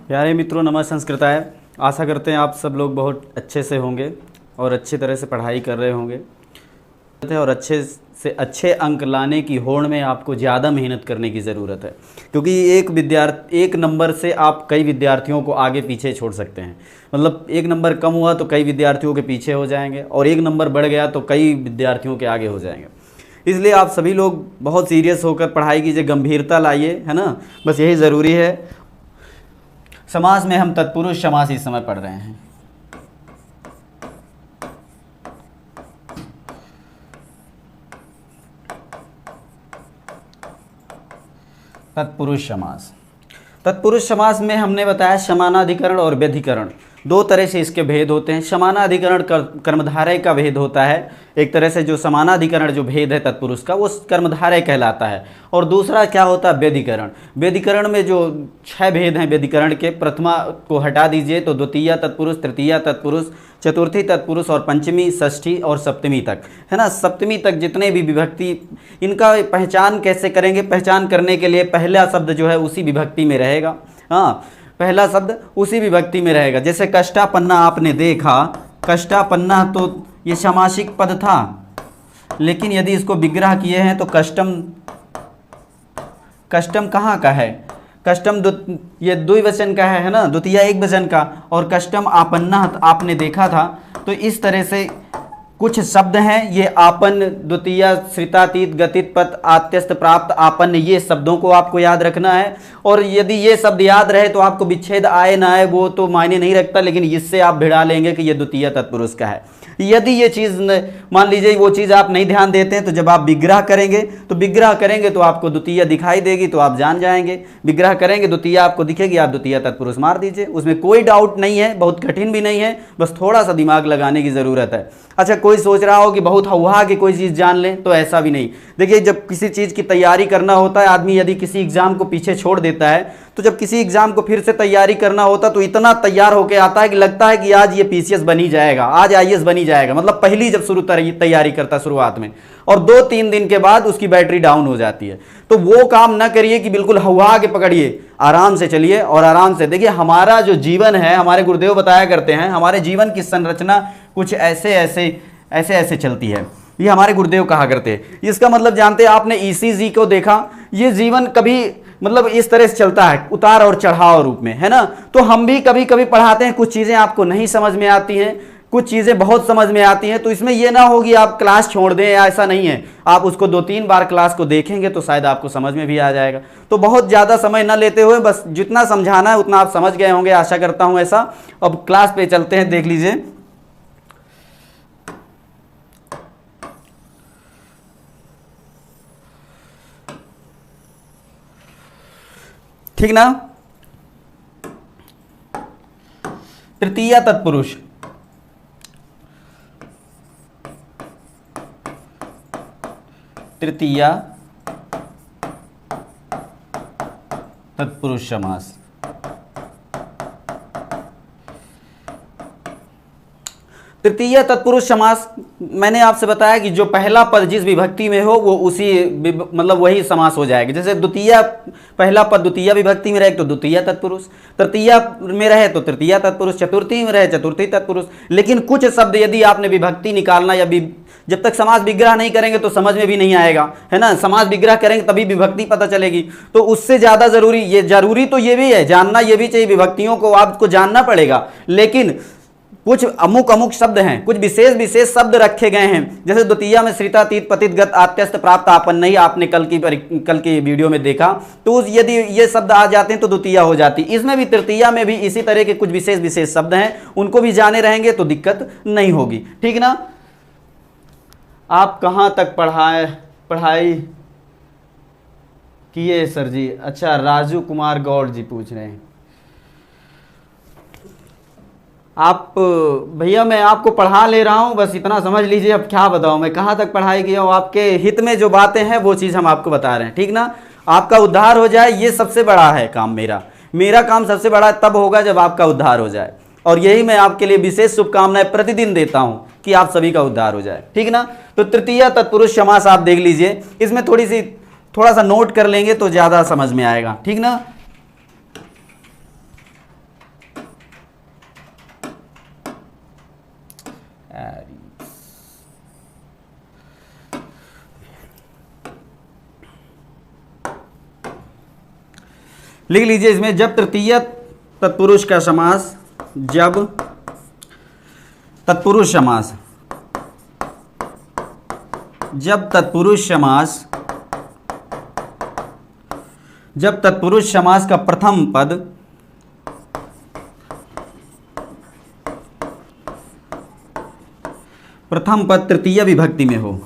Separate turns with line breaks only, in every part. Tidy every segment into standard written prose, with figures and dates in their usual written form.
प्यारे मित्रों, नमः संस्कृताय। आशा करते हैं आप सब लोग बहुत अच्छे से होंगे और अच्छी तरह से पढ़ाई कर रहे होंगे और अच्छे से अच्छे अंक लाने की होड़ में आपको ज़्यादा मेहनत करने की ज़रूरत है, क्योंकि एक नंबर से आप कई विद्यार्थियों को आगे पीछे छोड़ सकते हैं। मतलब एक नंबर कम हुआ तो कई विद्यार्थियों के पीछे हो जाएंगे और एक नंबर बढ़ गया तो कई विद्यार्थियों के आगे हो जाएंगे। इसलिए आप सभी लोग बहुत सीरियस होकर पढ़ाई कीजिए, गंभीरता लाइए, है ना। बस यही ज़रूरी है। समास में हम तत्पुरुष समास इस समय पढ़ रहे हैं। तत्पुरुष समास। तत्पुरुष समास में हमने बताया समानाधिकरण और व्यधिकरण, दो तरह से इसके भेद होते हैं। समानाधिकरण कर्मधारय का भेद होता है, एक तरह से जो समानाधिकरण जो भेद है तत्पुरुष का वो कर्मधारय कहलाता है। और दूसरा क्या होता है, व्यधिकरण। व्यधिकरण में जो 6 भेद हैं व्यधिकरण के, प्रथमा को हटा दीजिए तो द्वितीय तत्पुरुष, तृतीय तत्पुरुष, चतुर्थी तत्पुरुष और पंचमी, षष्ठी और सप्तमी तक, है ना। सप्तमी तक जितने भी विभक्ति, इनका पहचान कैसे करेंगे? पहचान करने के लिए पहला शब्द जो है उसी विभक्ति में रहेगा। हाँ, पहला शब्द उसी विभक्ति में रहेगा। जैसे कष्टापन्ना आपने देखा, कष्टापन्ना तो ये सामासिक पद था, लेकिन यदि इसको विग्रह किए हैं तो कष्टम, कष्टम कहाँ का है? कष्टम ये द्विवचन का है ना, द्वितीय एक वचन का। और कष्टम आपन्ना आपने देखा था। तो इस तरह से कुछ शब्द हैं, ये आपन, द्वितीय, श्रितातीत, गतित, पथ, आत्यस्त, प्राप्त, आपन, ये शब्दों को आपको याद रखना है। और यदि ये शब्द याद रहे तो आपको विच्छेद आए ना आए वो तो मायने नहीं रखता, लेकिन इससे आप भिड़ा लेंगे कि ये द्वितीय तत्पुरुष का है। यदि ये चीज़ मान लीजिए वो चीज़ आप नहीं ध्यान देते हैं तो जब आप विग्रह करेंगे तो आपको द्वितीय दिखाई देगी तो आप जान जाएंगे। विग्रह करेंगे द्वितीय आपको दिखेगी, आप द्वितीय तत्पुरुष मार दीजिए, उसमें कोई डाउट नहीं है, बहुत कठिन भी नहीं है, बस थोड़ा सा दिमाग लगाने की ज़रूरत है। अच्छा, कोई सोच रहा हो कि बहुत हवा कि कोई चीज़ जान लें, तो ऐसा भी नहीं। देखिए, जब किसी चीज़ की तैयारी करना होता है, आदमी यदि किसी एग्ज़ाम को पीछे छोड़ देता है, तो जब किसी एग्ज़ाम को फिर से तैयारी करना होता तो इतना तैयार होकर आता है कि लगता है कि आज ये पीसीएस बन ही जाएगा, आज आईएएस बन ही जाएगा। मतलब पहली जब तैयारी करता शुरुआत में, और 2-3 दिन के बाद उसकी बैटरी डाउन हो जाती है। तो वो काम ना करिए कि बिल्कुल हवा के पकड़िए, आराम से चलिए और आराम से देखिए। हमारा जो जीवन है, हमारे गुरुदेव बताया करते हैं, हमारे जीवन की संरचना कुछ ऐसे चलती है, ये हमारे गुरुदेव कहा करते हैं। इसका मतलब जानते हैं, आपने ईसीजी को देखा, ये जीवन कभी मतलब इस तरह से चलता है, उतार और चढ़ाव रूप में, है ना। तो हम भी कभी कभी पढ़ाते हैं, कुछ चीज़ें आपको नहीं समझ में आती हैं, कुछ चीज़ें बहुत समझ में आती हैं। तो इसमें यह ना हो कि आप क्लास छोड़ दें, ऐसा नहीं है। आप उसको 2-3 बार क्लास को देखेंगे तो शायद आपको समझ में भी आ जाएगा। तो बहुत ज़्यादा समय ना लेते हुए बस जितना समझाना है उतना आप समझ गए होंगे, आशा करता हूँ ऐसा। अब क्लास पे चलते हैं, देख लीजिए। ठीक ना। तृतीय तत्पुरुष, तृतीय तत्पुरुष समास। तृतीय तत्पुरुष समास मैंने आपसे बताया कि जो पहला पद जिस विभक्ति में हो वो उसी मतलब वही समास हो जाएगा। जैसे द्वितीय, पहला पद द्वितीय विभक्ति में रहे तो द्वितीय तत्पुरुष, तृतीय में रहे तो तृतीय तत्पुरुष, चतुर्थी में रहे चतुर्थी तत्पुरुष। लेकिन कुछ शब्द यदि आपने विभक्ति निकालना या जब तक समास विग्रह नहीं करेंगे तो समझ में भी नहीं आएगा, है ना। समास विग्रह करेंगे तभी विभक्ति पता चलेगी। तो उससे ज़्यादा जरूरी तो ये भी है, जानना ये भी चाहिए, विभक्तियों को आपको जानना पड़ेगा। लेकिन कुछ अमुक शब्द हैं, कुछ विशेष शब्द रखे गए हैं। जैसे द्वितीय में श्रितातीत, पतित, गत, आत्यस्त, प्राप्त, आपन, नहीं, आपने कल की वीडियो में देखा। तो यदि ये शब्द आ जाते हैं तो द्वितीय हो जाती। इसमें भी तृतीया में भी इसी तरह के कुछ विशेष शब्द हैं, उनको भी जाने रहेंगे तो दिक्कत नहीं होगी, ठीक ना। आप कहाँ तक पढ़ाई किए सर जी? अच्छा, राजू कुमार गौड़ जी पूछ रहे हैं। आप भैया, मैं आपको पढ़ा ले रहा हूँ, बस इतना समझ लीजिए। अब क्या बताऊँ मैं, कहाँ तक पढ़ाई किया हूँ, आपके हित में जो बातें हैं वो चीज़ हम आपको बता रहे हैं, ठीक ना। आपका उद्धार हो जाए, ये सबसे बड़ा है काम। मेरा काम सबसे बड़ा तब होगा जब आपका उद्धार हो जाए। और यही मैं आपके लिए विशेष शुभकामनाएं प्रतिदिन देता हूँ कि आप सभी का उद्धार हो जाए, ठीक ना। तो तृतीय तत्पुरुष समास आप देख लीजिए, इसमें थोड़ा सा नोट कर लेंगे तो ज़्यादा समझ में आएगा, ठीक ना। लिख लीजिए इसमें, जब तृतीय तत्पुरुष का समास, जब तत्पुरुष समास, जब तत्पुरुष समास, जब तत्पुरुष समास का प्रथम पद तृतीय विभक्ति में हो।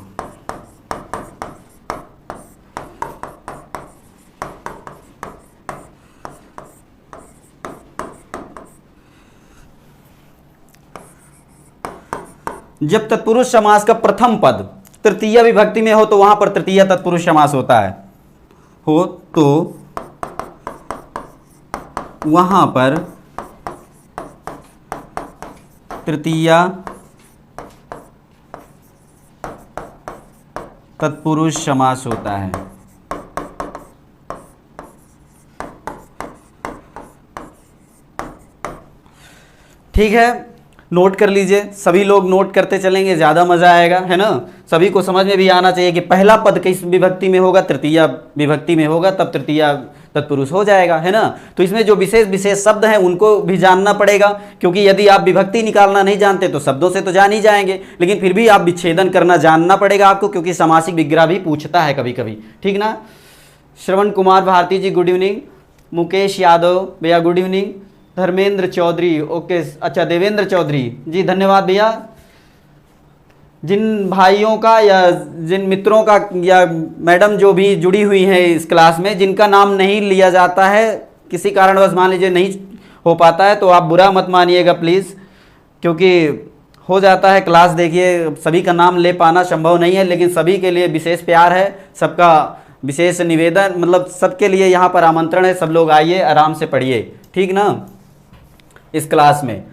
जब तत्पुरुष समास का प्रथम पद तृतीय विभक्ति में हो तो वहां पर तृतीय तत्पुरुष समास होता है, हो तो वहां पर तृतीय तत्पुरुष समास होता है। ठीक है, नोट कर लीजिए, सभी लोग नोट करते चलेंगे, ज़्यादा मज़ा आएगा, है ना। सभी को समझ में भी आना चाहिए कि पहला पद किस विभक्ति में होगा, तृतीया विभक्ति में होगा, तब तृतीया तत्पुरुष हो जाएगा, है ना। तो इसमें जो विशेष विशेष शब्द हैं उनको भी जानना पड़ेगा, क्योंकि यदि आप विभक्ति निकालना नहीं जानते तो शब्दों से तो जान ही जाएंगे, लेकिन फिर भी आप विच्छेदन करना जानना पड़ेगा आपको, क्योंकि समासिक विग्रह भी पूछता है कभी कभी, ठीक ना। श्रवण कुमार भारती जी गुड इवनिंग, मुकेश यादव भैया good evening, Dharmendra Chaudhary, okay, अच्छा देवेंद्र चौधरी जी धन्यवाद भैया। जिन भाइयों का या जिन मित्रों का या मैडम जो भी जुड़ी हुई हैं इस क्लास में, जिनका नाम नहीं लिया जाता है किसी कारणवश, मान लीजिए नहीं हो पाता है, तो आप बुरा मत मानिएगा प्लीज़, क्योंकि हो जाता है क्लास, देखिए सभी का नाम ले पाना संभव नहीं है, लेकिन सभी के लिए विशेष प्यार है, सबका विशेष निवेदन, मतलब सबके लिए यहाँ पर आमंत्रण है, सब लोग आइए, आराम से पढ़िए, ठीक ना। इस क्लास में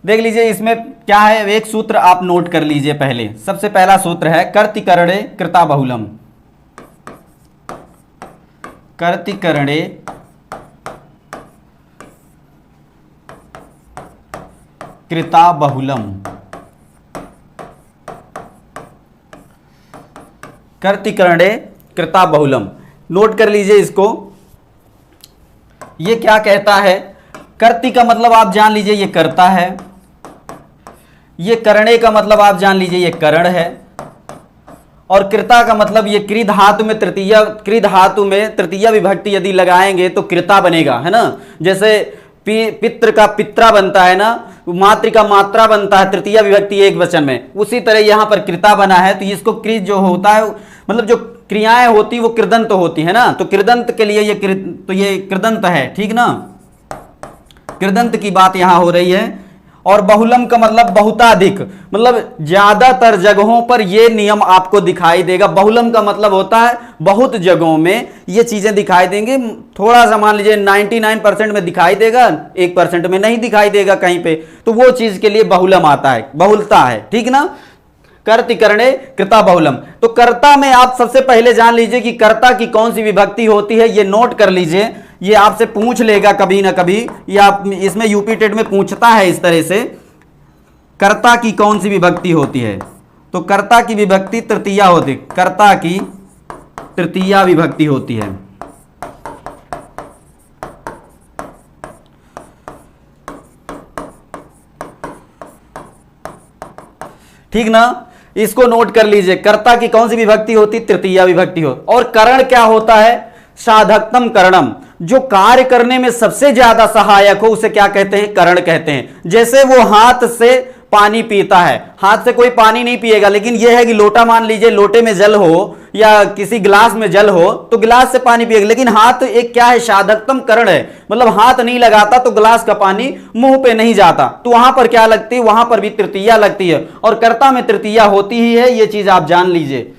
देख लीजिए इसमें क्या है, एक सूत्र आप नोट कर लीजिए। पहले सबसे पहला सूत्र है कर्तिकरणे कृता बहुलम, कर्तिकरणे कृता बहुलम, कर्तिकरणे कृता बहुलम, नोट कर लीजिए इसको। ये क्या कहता है, कर्ति का मतलब आप जान लीजिए ये कर्ता है, ये करणे का मतलब आप जान लीजिए ये करण है, और कृता का मतलब ये कृ धातु में तृतीय विभक्ति यदि लगाएंगे तो कृता बनेगा, है ना। जैसे पितृ का पित्रा बनता है ना, मातृ का मात्रा बनता है तृतीय विभक्ति एक वचन में, उसी तरह यहां पर कृता बना है। तो इसको कृ जो होता है, मतलब जो क्रियाएं होती वो कृदंत होती है ना, तो कृदंत के लिए ये कृदंत है, ठीक ना, कृदंत की बात यहां हो रही है। और बहुलम का मतलब बहुताधिक, मतलब ज्यादातर जगहों पर यह नियम आपको दिखाई देगा। बहुलम का मतलब होता है बहुत जगहों में ये चीजें दिखाई देंगे, थोड़ा सा मान लीजिए 99% में दिखाई देगा, 1% में नहीं दिखाई देगा कहीं पे, तो वो चीज के लिए बहुलम आता है, बहुलता है, ठीक ना। कर्तिकरणे कृता बहुलम, तो कर्ता में आप सबसे पहले जान लीजिए कि कर्ता की कौन सी विभक्ति होती है, ये नोट कर लीजिए, ये आपसे पूछ लेगा कभी ना कभी, या इसमें यूपी टेट में पूछता है इस तरह से, कर्ता की कौन सी विभक्ति होती है। तो कर्ता की विभक्ति तृतीया होती, कर्ता की तृतीया विभक्ति होती है। ठीक ना, इसको नोट कर लीजिए, कर्ता की कौन सी विभक्ति होती, तृतीया विभक्ति हो। और करण क्या होता है, साधकतम करणम, जो कार्य करने में सबसे ज्यादा सहायक हो उसे क्या कहते हैं, करण कहते हैं। जैसे वो हाथ से पानी पीता है, हाथ से कोई पानी नहीं पिएगा, लेकिन यह है कि लोटा, मान लीजिए लोटे में जल हो या किसी गिलास में जल हो तो गिलास से पानी पिएगा, लेकिन हाथ एक क्या है, साधकतम करण है, मतलब हाथ नहीं लगाता तो गिलास का पानी मुंह पे नहीं जाता, तो वहां पर क्या लगती है, वहां पर भी तृतीया लगती है, और कर्ता में तृतीया होती ही है, ये चीज आप जान लीजिए।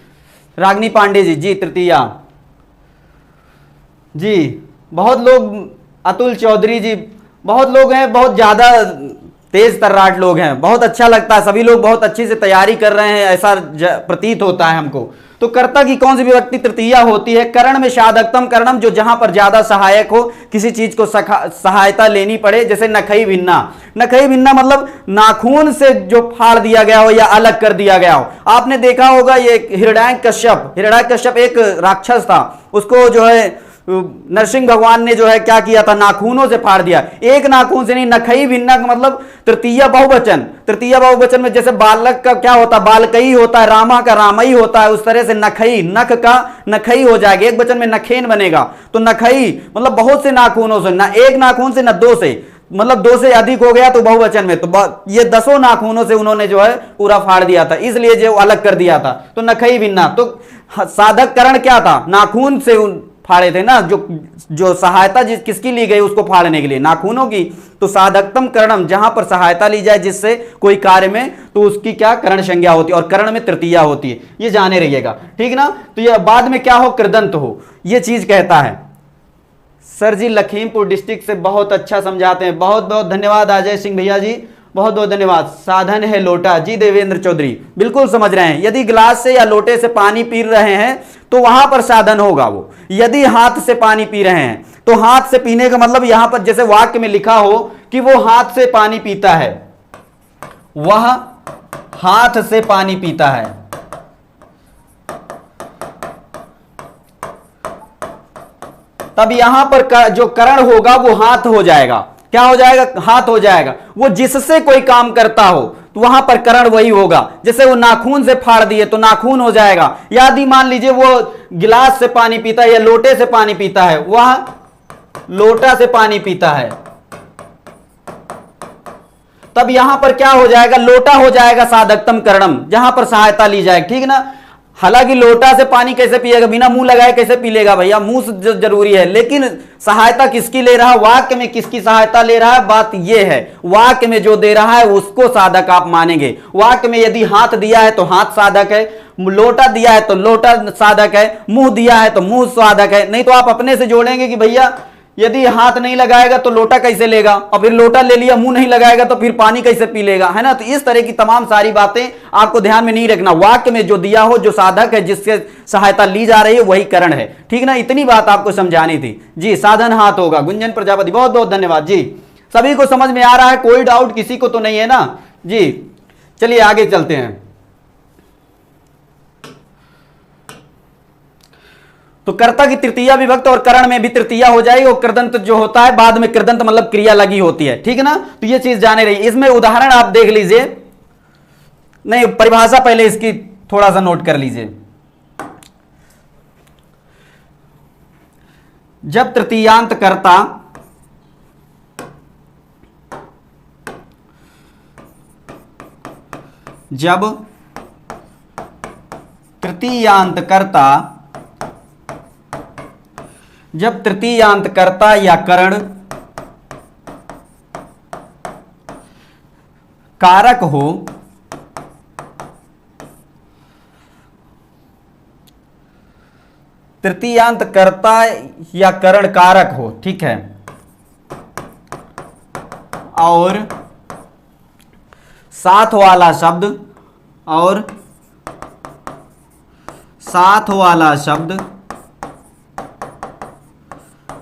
रागिनी पांडे जी, जी तृतीया जी, बहुत लोग, अतुल चौधरी जी, बहुत लोग हैं, बहुत ज्यादा तेज तर्राट लोग हैं, बहुत अच्छा लगता है, सभी लोग बहुत अच्छी से तैयारी कर रहे हैं, ऐसा प्रतीत होता है हमको। तो कर्ता की कौन सी विभक्ति तृतीया होती है, करण में साधकतम करणम, जो जहां पर ज्यादा सहायक हो, किसी चीज को सहायता लेनी पड़े, जैसे नखई भिन्ना, नखई भिन्ना मतलब नाखून से जो फाड़ दिया गया हो या अलग कर दिया गया हो। आपने देखा होगा ये हिरण्याकश्यप एक राक्षस था, उसको जो है नरसिंह भगवान ने जो है क्या किया था, नाखूनों से फाड़ दिया। एक नाखून से नहीं, नखई भिन्ना का मतलब तृतीया बहुवचन। तृतीया बहुवचन में जैसे बालक का क्या होता है, बालकई होता है, रामा का रामई होता है, उस तरह से नखई, नख का नखई हो जाएगा। एक वचन में नखेन बनेगा, तो नखई मतलब बहुत से नाखूनों से, ना एक नाखून से ना दो से, मतलब दो से अधिक हो गया तो बहुवचन में, तो ये 10 नाखूनों से उन्होंने जो है पूरा फाड़ दिया था, इसलिए जो अलग कर दिया था। तो नखई भिन्ना, तो साधक करण क्या था, नाखून से फाड़े थे ना, जो सहायता किसकी ली गई उसको फाड़ने के लिए, नाखूनों की। तो साधकतम करणम, जहां पर सहायता ली जाए जिससे कोई कार्य में, तो उसकी क्या करण संज्ञा होती है, और करण में तृतीया होती है, ये जाने रहिएगा, ठीक ना। तो ये बाद में क्या हो, कृदंत हो, ये चीज कहता है। सर जी लखीमपुर डिस्ट्रिक्ट से बहुत अच्छा समझाते हैं, बहुत बहुत धन्यवाद अजय सिंह भैया जी, बहुत बहुत धन्यवाद। साधन है लोटा, जी देवेंद्र चौधरी, बिल्कुल समझ रहे हैं। यदि गिलास से या लोटे से पानी पी रहे हैं तो वहां पर साधन होगा वो। यदि हाथ से पानी पी रहे हैं तो हाथ से पीने का मतलब यहां पर जैसे वाक्य में लिखा हो कि वो हाथ से पानी पीता है, वह हाथ से पानी पीता है, तब यहां पर जो करण होगा वो हाथ हो जाएगा। क्या हो जाएगा, हाथ हो जाएगा। वो जिससे कोई काम करता हो तो वहां पर करण वही होगा। जैसे वो नाखून से फाड़ दिए तो नाखून हो जाएगा। यदि मान लीजिए वो गिलास से पानी पीता है या लोटे से पानी पीता है, वह लोटा से पानी पीता है, तब यहां पर क्या हो जाएगा, लोटा हो जाएगा साधकतम करणम, जहां पर सहायता ली जाएगी, ठीक ना। हालांकि लोटा से पानी कैसे पिएगा, बिना मुंह लगाए कैसे पी लेगा भैया, मुंह से जरूरी है, लेकिन सहायता किसकी ले रहा है, वाक्य में किसकी सहायता ले रहा है, बात यह है। वाक्य में जो दे रहा है उसको साधक आप मानेंगे। वाक्य में यदि हाथ दिया है तो हाथ साधक है, लोटा दिया है तो लोटा साधक है, मुंह दिया है तो मुंह साधक है। नहीं तो आप अपने से जोड़ेंगे कि भैया यदि हाथ नहीं लगाएगा तो लोटा कैसे लेगा, और फिर लोटा ले लिया, मुंह नहीं लगाएगा तो फिर पानी कैसे पी लेगा, है ना। तो इस तरह की तमाम सारी बातें आपको ध्यान में नहीं रखना। वाक्य में जो दिया हो, जो साधक है, जिससे सहायता ली जा रही है, वही करण है, ठीक ना। इतनी बात आपको समझानी थी जी। साधन हाथ होगा। गुंजन प्रजापति बहुत बहुत धन्यवाद जी। सभी को समझ में आ रहा है, कोई डाउट किसी को तो नहीं है ना जी। चलिए आगे चलते हैं। तो कर्ता की तृतीया विभक्त और करण में भी तृतीया हो जाएगी, और कृदंत जो होता है बाद में, कृदंत मतलब क्रिया लगी होती है, ठीक है ना। तो ये चीज जाने रही। इसमें उदाहरण आप देख लीजिए, नहीं परिभाषा पहले इसकी थोड़ा सा नोट कर लीजिए। जब तृतीयांत कर्ता जब तृतीयांत कर्ता या करण कारक हो, तृतीयांत कर्ता या करण कारक हो, ठीक है, और साथ वाला शब्द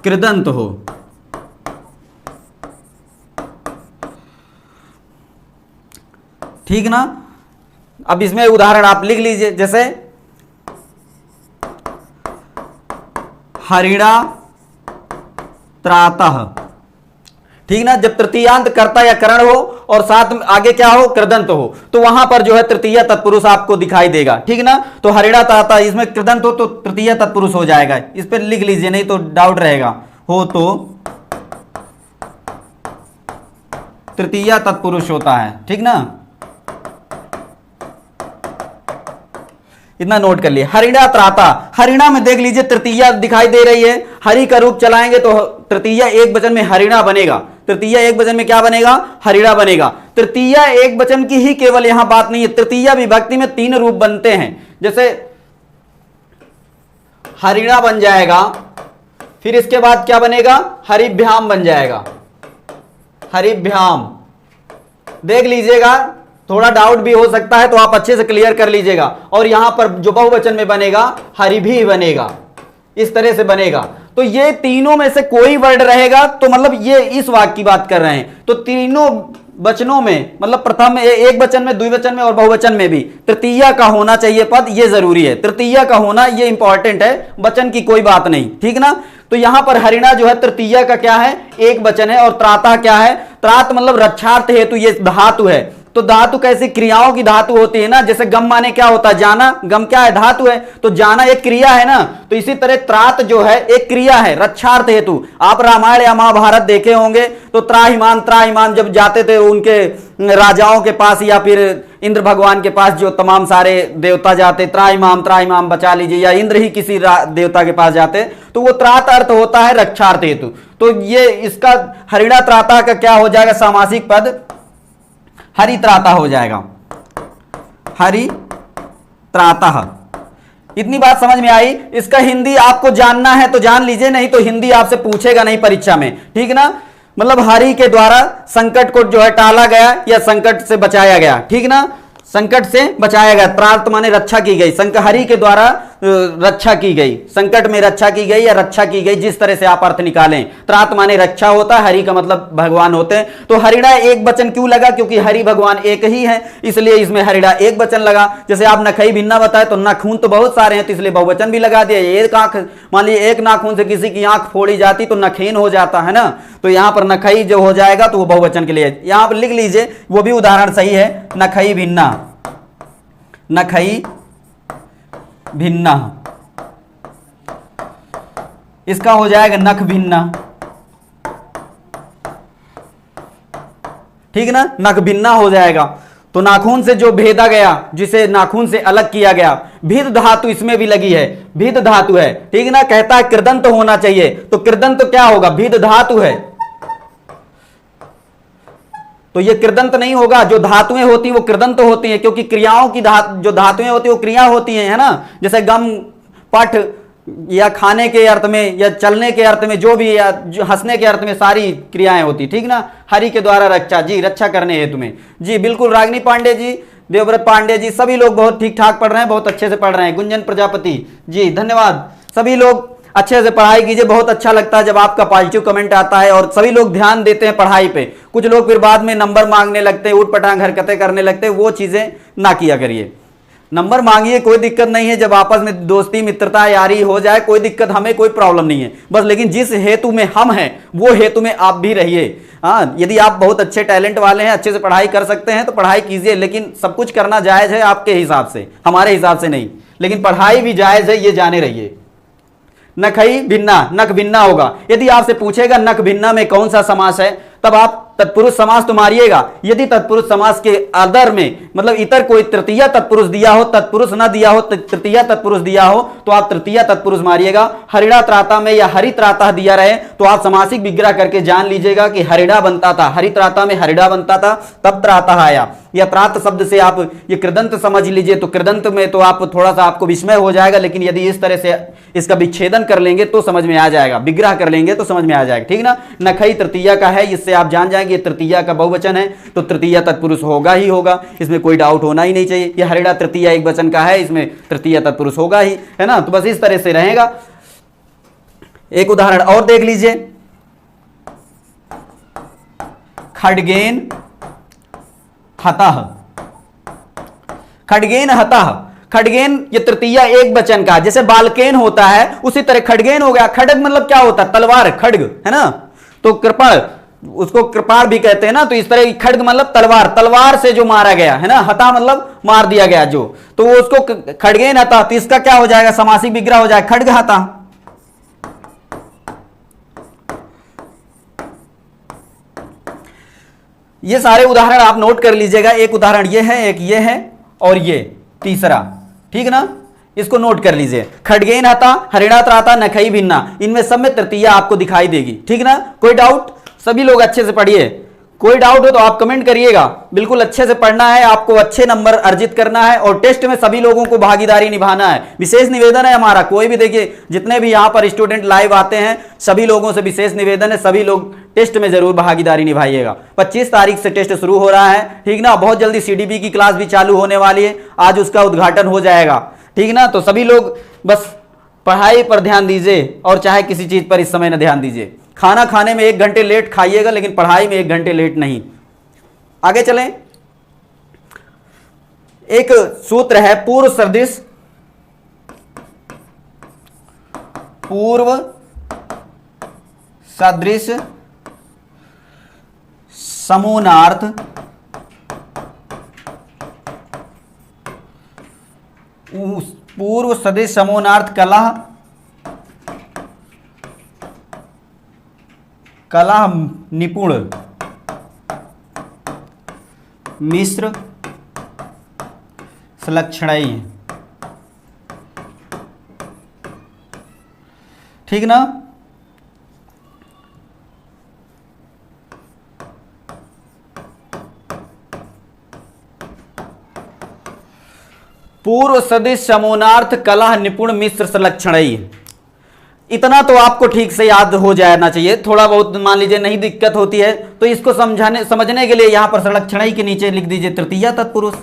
कृदंत हो, ठीक ना। अब इसमें उदाहरण आप लिख लीजिए, जैसे हरिणा त्रातः, ठीक ना। जब तृतीयांत कर्ता या करण हो और साथ में आगे क्या हो, कृदंत हो, तो वहां पर जो है तृतीय तत्पुरुष आपको दिखाई देगा, ठीक ना। तो हरिणा त्राता, इसमें कृदंत हो तो तृतीय तत्पुरुष हो जाएगा। इस पर लिख लीजिए, नहीं तो डाउट रहेगा। हो तो तृतीय तत्पुरुष होता है, ठीक ना। इतना नोट कर लिए। हरिणा त्राता, हरिणा में देख लीजिए तृतीया दिखाई दे रही है, हरि का रूप चलाएंगे तो तृतीया एक वचन में हरिणा बनेगा। तृतीया एक वचन में क्या बनेगा, हरिणा बनेगा। तृतीया एक वचन की ही केवल यहां बात नहीं है, तृतीया विभक्ति में 3 रूप बनते हैं। जैसे हरिणा बन जाएगा, फिर इसके बाद क्या बनेगा, हरिभ्याम बन जाएगा। हरिभ्याम देख लीजिएगा, थोड़ा डाउट भी हो सकता है तो आप अच्छे से क्लियर कर लीजिएगा। और यहां पर जो बहुवचन में बनेगा हरिभी बनेगा, इस तरह से बनेगा। तो ये तीनों में से कोई वर्ड रहेगा तो मतलब ये इस वाक्य की बात कर रहे हैं, तो तीनों वचनों में, मतलब प्रथम में, एक वचन में, द्विवचन में और बहुवचन में भी तृतीया का होना चाहिए पद, ये जरूरी है। तृतीया का होना ये इंपॉर्टेंट है, वचन की कोई बात नहीं, ठीक ना। तो यहां पर हरिणा जो है तृतीया का क्या है, एक वचन है। और त्राता क्या है, त्रात मतलब रक्षार्थ हेतु, ये धातु है। तो धातु कैसी, क्रियाओं की धातु होती है ना, जैसे गम माने क्या होता है, जाना, गम क्या है, धातु है, तो जाना एक क्रिया है ना। तो इसी तरह त्रात जो है एक क्रिया है, रक्षार्थ हेतु। आप रामायण या महाभारत देखे होंगे तो त्राहिमाम जब जाते थे उनके राजाओं के पास या फिर इंद्र भगवान के पास, जो तमाम सारे देवता जाते, त्राहिमाम बचा लीजिए, या इंद्र ही किसी देवता के पास जाते, तो वो त्रात अर्थ होता है रक्षार्थ हेतु। तो ये इसका हरिणा त्राता का क्या हो जाएगा, सामासिक पद हरित्राता हो जाएगा, हरित्राता। इतनी बात समझ में आई। इसका हिंदी आपको जानना है तो जान लीजिए, नहीं तो हिंदी आपसे पूछेगा नहीं परीक्षा में, ठीक ना। मतलब हरि के द्वारा संकट को जो है टाला गया या संकट से बचाया गया, ठीक ना, संकट से बचाया गया। त्रात माने रक्षा की गई, हरि के द्वारा रक्षा की गई, संकट में रक्षा की गई या रक्षा की गई, जिस तरह से आप अर्थ निकालें। त्रात माने रक्षा होता है, हरि का मतलब भगवान होते हैं। तो हरिणा एक वचन क्यों लगा, क्योंकि हरि भगवान एक ही है, इसलिए इसमें हरिणा एक वचन लगा। जैसे आप नखई भिन्ना बताए तो नाखून तो बहुत सारे हैं, तो इसलिए बहुवचन भी लगा दिया। एक आंख, मान लीजिए एक नाखून से किसी की आंख फोड़ी जाती तो नखीन हो जाता है ना, तो यहां पर नखई जो हो जाएगा तो वो बहुवचन के लिए। यहां पर लिख लीजिए, वो भी उदाहरण सही है, नखई भिन्ना, नखई भिन्ना, इसका हो जाएगा नख भिन्ना, ठीक ना, नख भिन्ना हो जाएगा। तो नाखून से जो भेदा गया, जिसे नाखून से अलग किया गया, भिद धातु इसमें भी लगी है, भिद धातु है, ठीक ना। कहता है कृदंत होना चाहिए, तो कृदंत क्या होगा, भिद धातु है, तो ये कृदंत नहीं होगा। जो धातुएं होती हैं वो कृदंत होती हैं, क्योंकि क्रियाओं की जो धातुएं होती हैं वो क्रिया होती हैं, है ना। जैसे गम, पठ, या खाने के अर्थ में या चलने के अर्थ में, जो भी, या जो हंसने के अर्थ में सारी क्रियाएं होती, ठीक ना। हरि के द्वारा रक्षा, जी रक्षा करने हेतु में, जी बिल्कुल। रागिनी पांडे जी, देवव्रत पांडे जी, सभी लोग बहुत ठीक ठाक पढ़ रहे हैं, बहुत अच्छे से पढ़ रहे हैं। गुंजन प्रजापति जी धन्यवाद। सभी लोग अच्छे से पढ़ाई कीजिए, बहुत अच्छा लगता है जब आपका पॉजिटिव कमेंट आता है और सभी लोग ध्यान देते हैं पढ़ाई पे। कुछ लोग फिर बाद में नंबर मांगने लगते हैं, उठपटांग हरकतें करने लगते हैं, वो चीजें ना किया करिए। नंबर मांगिए, कोई दिक्कत नहीं है, जब आपस में दोस्ती मित्रता यारी हो जाए कोई दिक्कत, हमें कोई प्रॉब्लम नहीं है बस। लेकिन जिस हेतु में हम हैं वो हेतु में आप भी रहिए। हाँ, यदि आप बहुत अच्छे टैलेंट वाले हैं, अच्छे से पढ़ाई कर सकते हैं तो पढ़ाई कीजिए, लेकिन सब कुछ करना जायज है आपके हिसाब से, हमारे हिसाब से नहीं, लेकिन पढ़ाई भी जायज है, ये जाने रहिए। नखई भिन्ना, नख भिन्ना होगा। यदि आपसे पूछेगा नख भिन्ना में कौन सा समास है, तब आप तत्पुरुष समास तो मारिएगा। यदि तत्पुरुष समास के अदर में, मतलब इतर कोई तृतीया तत्पुरुष दिया हो, तत्पुरुष ना दिया हो, तृतीया तत्पुरुष दिया हो, तो आप तृतीया तत्पुरुष मारिएगा। हरिणा त्राता में या हरि त्राता दिया रहे तो आप समासिक विग्रह करके जान लीजिएगा कि हरिणा बनता था, हरि त्राता में हरिणा बनता था, तब त्राता आया। या त्रात शब्द से आप ये कृदंत समझ लीजिए, तो कृदंत में तो आप थोड़ा सा आपको विस्मय हो जाएगा, लेकिन यदि इस तरह से इसका विच्छेदन कर लेंगे तो समझ में आ जाएगा, विग्रह कर लेंगे तो समझ में आ जाएगा, ठीक ना। नखई तृतीया का है, इससे आप जान जाएंगे ये तृतीया का बहुवचन है, तो तृतीया तत्पुरुष होगा ही होगा, इसमें कोई डाउट होना ही नहीं चाहिए। ये हरिणा तृतीया एक वचन का है, इसमें तृतीया तत्पुरुष होगा ही, है ना। तो बस इस तरह से रहेगा। एक उदाहरण और देख लीजिए, खड्गेन हतः, खड्गेन हतः, खड्गेन ये तृतीया एक वचन का, जैसे बालकेन होता है उसी तरह खड्गेन हो गया। खड्ग मतलब क्या होता है, तलवार, खड्ग, है ना। तो कृपाण, उसको कृपाण भी कहते हैं ना। तो इस तरह खड्ग मतलब तलवार, तलवार से जो मारा गया, है ना। हता मतलब मार दिया गया जो, तो वो उसको खड्गेन हता, तो इसका क्या हो जाएगा, समासिक विग्रह हो जाएगा, खड्ग हता। ये सारे उदाहरण आप नोट कर लीजिएगा। एक उदाहरण ये है, एक ये है और ये तीसरा, ठीक ना। इसको नोट कर लीजिए, खड्गेन हता, हरिणा त्राता, नखई भिन्ना, इनमें सब में तृतीया आपको दिखाई देगी, ठीक ना। कोई डाउट, सभी लोग अच्छे से पढ़िए। कोई डाउट हो तो आप कमेंट करिएगा। बिल्कुल अच्छे से पढ़ना है, आपको अच्छे नंबर अर्जित करना है और टेस्ट में सभी लोगों को भागीदारी निभाना है। विशेष निवेदन है हमारा, कोई भी देखिए जितने भी यहाँ पर स्टूडेंट लाइव आते हैं सभी लोगों से विशेष निवेदन है, सभी लोग टेस्ट में जरूर भागीदारी निभाइएगा। 25 तारीख से टेस्ट शुरू हो रहा है, ठीक ना। बहुत जल्दी CDP की क्लास भी चालू होने वाली है, आज उसका उद्घाटन हो जाएगा, ठीक ना। तो सभी लोग बस पढ़ाई पर ध्यान दीजिए और चाहे किसी चीज पर इस समय न ध्यान दीजिए। खाना खाने में 1 घंटे लेट खाइएगा, लेकिन पढ़ाई में 1 घंटे लेट नहीं। आगे चलें। एक सूत्र है पूर्व सदृश, पूर्व सदृश समूहार्थ पूर्व सदृश समूहार्थ कलह निपुण मिश्र संलक्षणई। ठीक ना। पूर्व सदृश समूहार्थ कलह निपुण मिश्र संलक्षणई, इतना तो आपको ठीक से याद हो जाना चाहिए। थोड़ा बहुत मान लीजिए नहीं दिक्कत होती है तो इसको समझने के लिए यहां पर संलक्षणई के नीचे लिख दीजिए तृतीया तत्पुरुष।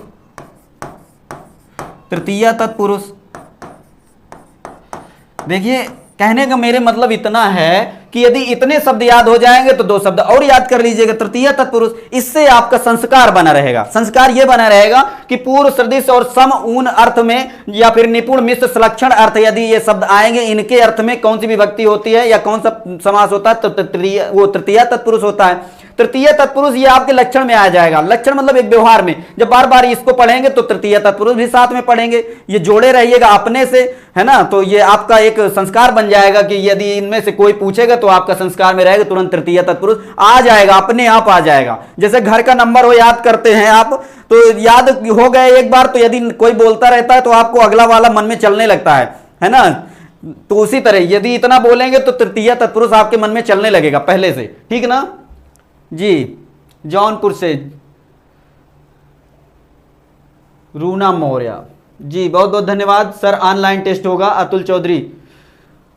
तृतीया तत्पुरुष, देखिए कहने का मेरे मतलब इतना है कि यदि इतने शब्द याद हो जाएंगे तो 2 शब्द और याद कर लीजिएगा, तृतीय तत्पुरुष। इससे आपका संस्कार बना रहेगा। संस्कार यह बना रहेगा कि पूर्व सदृश और सम ऊन अर्थ में या फिर निपुण मिश्र संलक्षण अर्थ यदि ये शब्द आएंगे, इनके अर्थ में कौन सी विभक्ति होती है या कौन सा समास होता है, तो वो तृतीय तत्पुरुष होता है। तृतीय तत्पुरुष ये आपके लक्षण में आ जाएगा। लक्षण मतलब एक व्यवहार में जब बार बार इसको पढ़ेंगे तो तृतीय तत्पुरुष भी साथ में पढ़ेंगे। ये जोड़े रहिएगा अपने से, है ना। तो ये आपका एक संस्कार बन जाएगा कि यदि इनमें से कोई पूछेगा तो आपका संस्कार में रहेगा, तुरंत तृतीय तत्पुरुष आ जाएगा, अपने आप आ जाएगा। जैसे घर का नंबर हो याद करते हैं आप, तो याद हो गए एक बार, तो यदि कोई बोलता रहता है तो आपको अगला वाला मन में चलने लगता है ना। तो उसी तरह यदि इतना बोलेंगे तो तृतीय तत्पुरुष आपके मन में चलने लगेगा पहले से। ठीक ना जी। जौनपुर से रूना मौर्य जी, बहुत बहुत धन्यवाद सर। ऑनलाइन टेस्ट होगा अतुल चौधरी।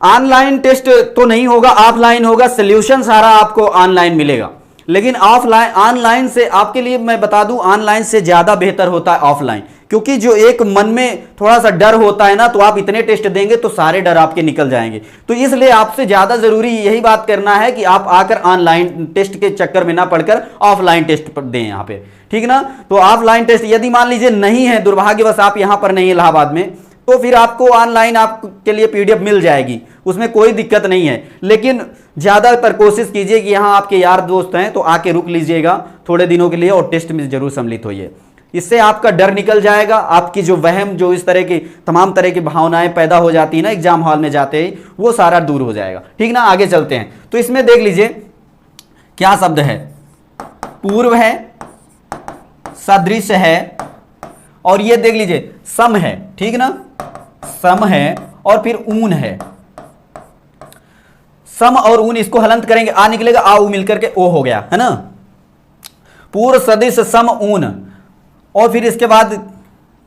ऑनलाइन टेस्ट तो नहीं होगा, ऑफलाइन होगा। सॉल्यूशन सारा आपको ऑनलाइन मिलेगा, लेकिन ऑफलाइन ऑनलाइन से आपके लिए मैं बता दूं, ऑनलाइन से ज्यादा बेहतर होता है ऑफलाइन, क्योंकि जो एक मन में थोड़ा सा डर होता है ना, तो आप इतने टेस्ट देंगे तो सारे डर आपके निकल जाएंगे। तो इसलिए आपसे ज्यादा जरूरी यही बात करना है कि आप आकर ऑनलाइन टेस्ट के चक्कर में ना पड़कर ऑफलाइन टेस्ट दें यहाँ पे। ठीक ना। तो ऑफलाइन टेस्ट यदि मान लीजिए नहीं है, दुर्भाग्यवश आप यहाँ पर नहीं इलाहाबाद में, तो फिर आपको ऑनलाइन आपके लिए पीडीएफ मिल जाएगी, उसमें कोई दिक्कत नहीं है। लेकिन ज़्यादातर कोशिश कीजिए कि यहाँ आपके यार दोस्त हैं तो आके रुक लीजिएगा थोड़े दिनों के लिए और टेस्ट में जरूर सम्मिलित होइए। इससे आपका डर निकल जाएगा, आपकी जो वहम, जो इस तरह की तमाम तरह की भावनाएं पैदा हो जाती है ना एग्जाम हॉल में जाते ही, वो सारा दूर हो जाएगा। ठीक ना। आगे चलते हैं। तो इसमें देख लीजिए क्या शब्द है, पूर्व है, सदृश है, और ये देख लीजिए सम है। ठीक ना, सम है और फिर ऊन है। सम और ऊन, इसको हलंत करेंगे, आ निकलेगा, आ ऊ मिलकर के ओ हो गया, है ना। पूर्व सदृश सम ऊन, और फिर इसके बाद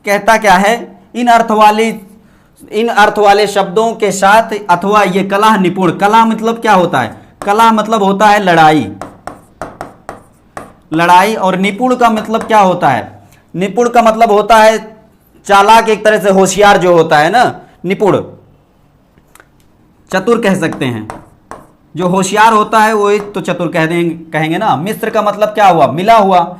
कहता क्या है, इन अर्थ वाले शब्दों के साथ अथवा ये कला निपुण। कला मतलब क्या होता है, कला मतलब होता है लड़ाई, लड़ाई। और निपुण का मतलब क्या होता है, निपुण का मतलब होता है चालाक, एक तरह से होशियार जो होता है ना, निपुण, चतुर कह सकते हैं। जो होशियार होता है वो तो चतुर कहेंगे ना। मिश्र का मतलब क्या हुआ, मिला हुआ।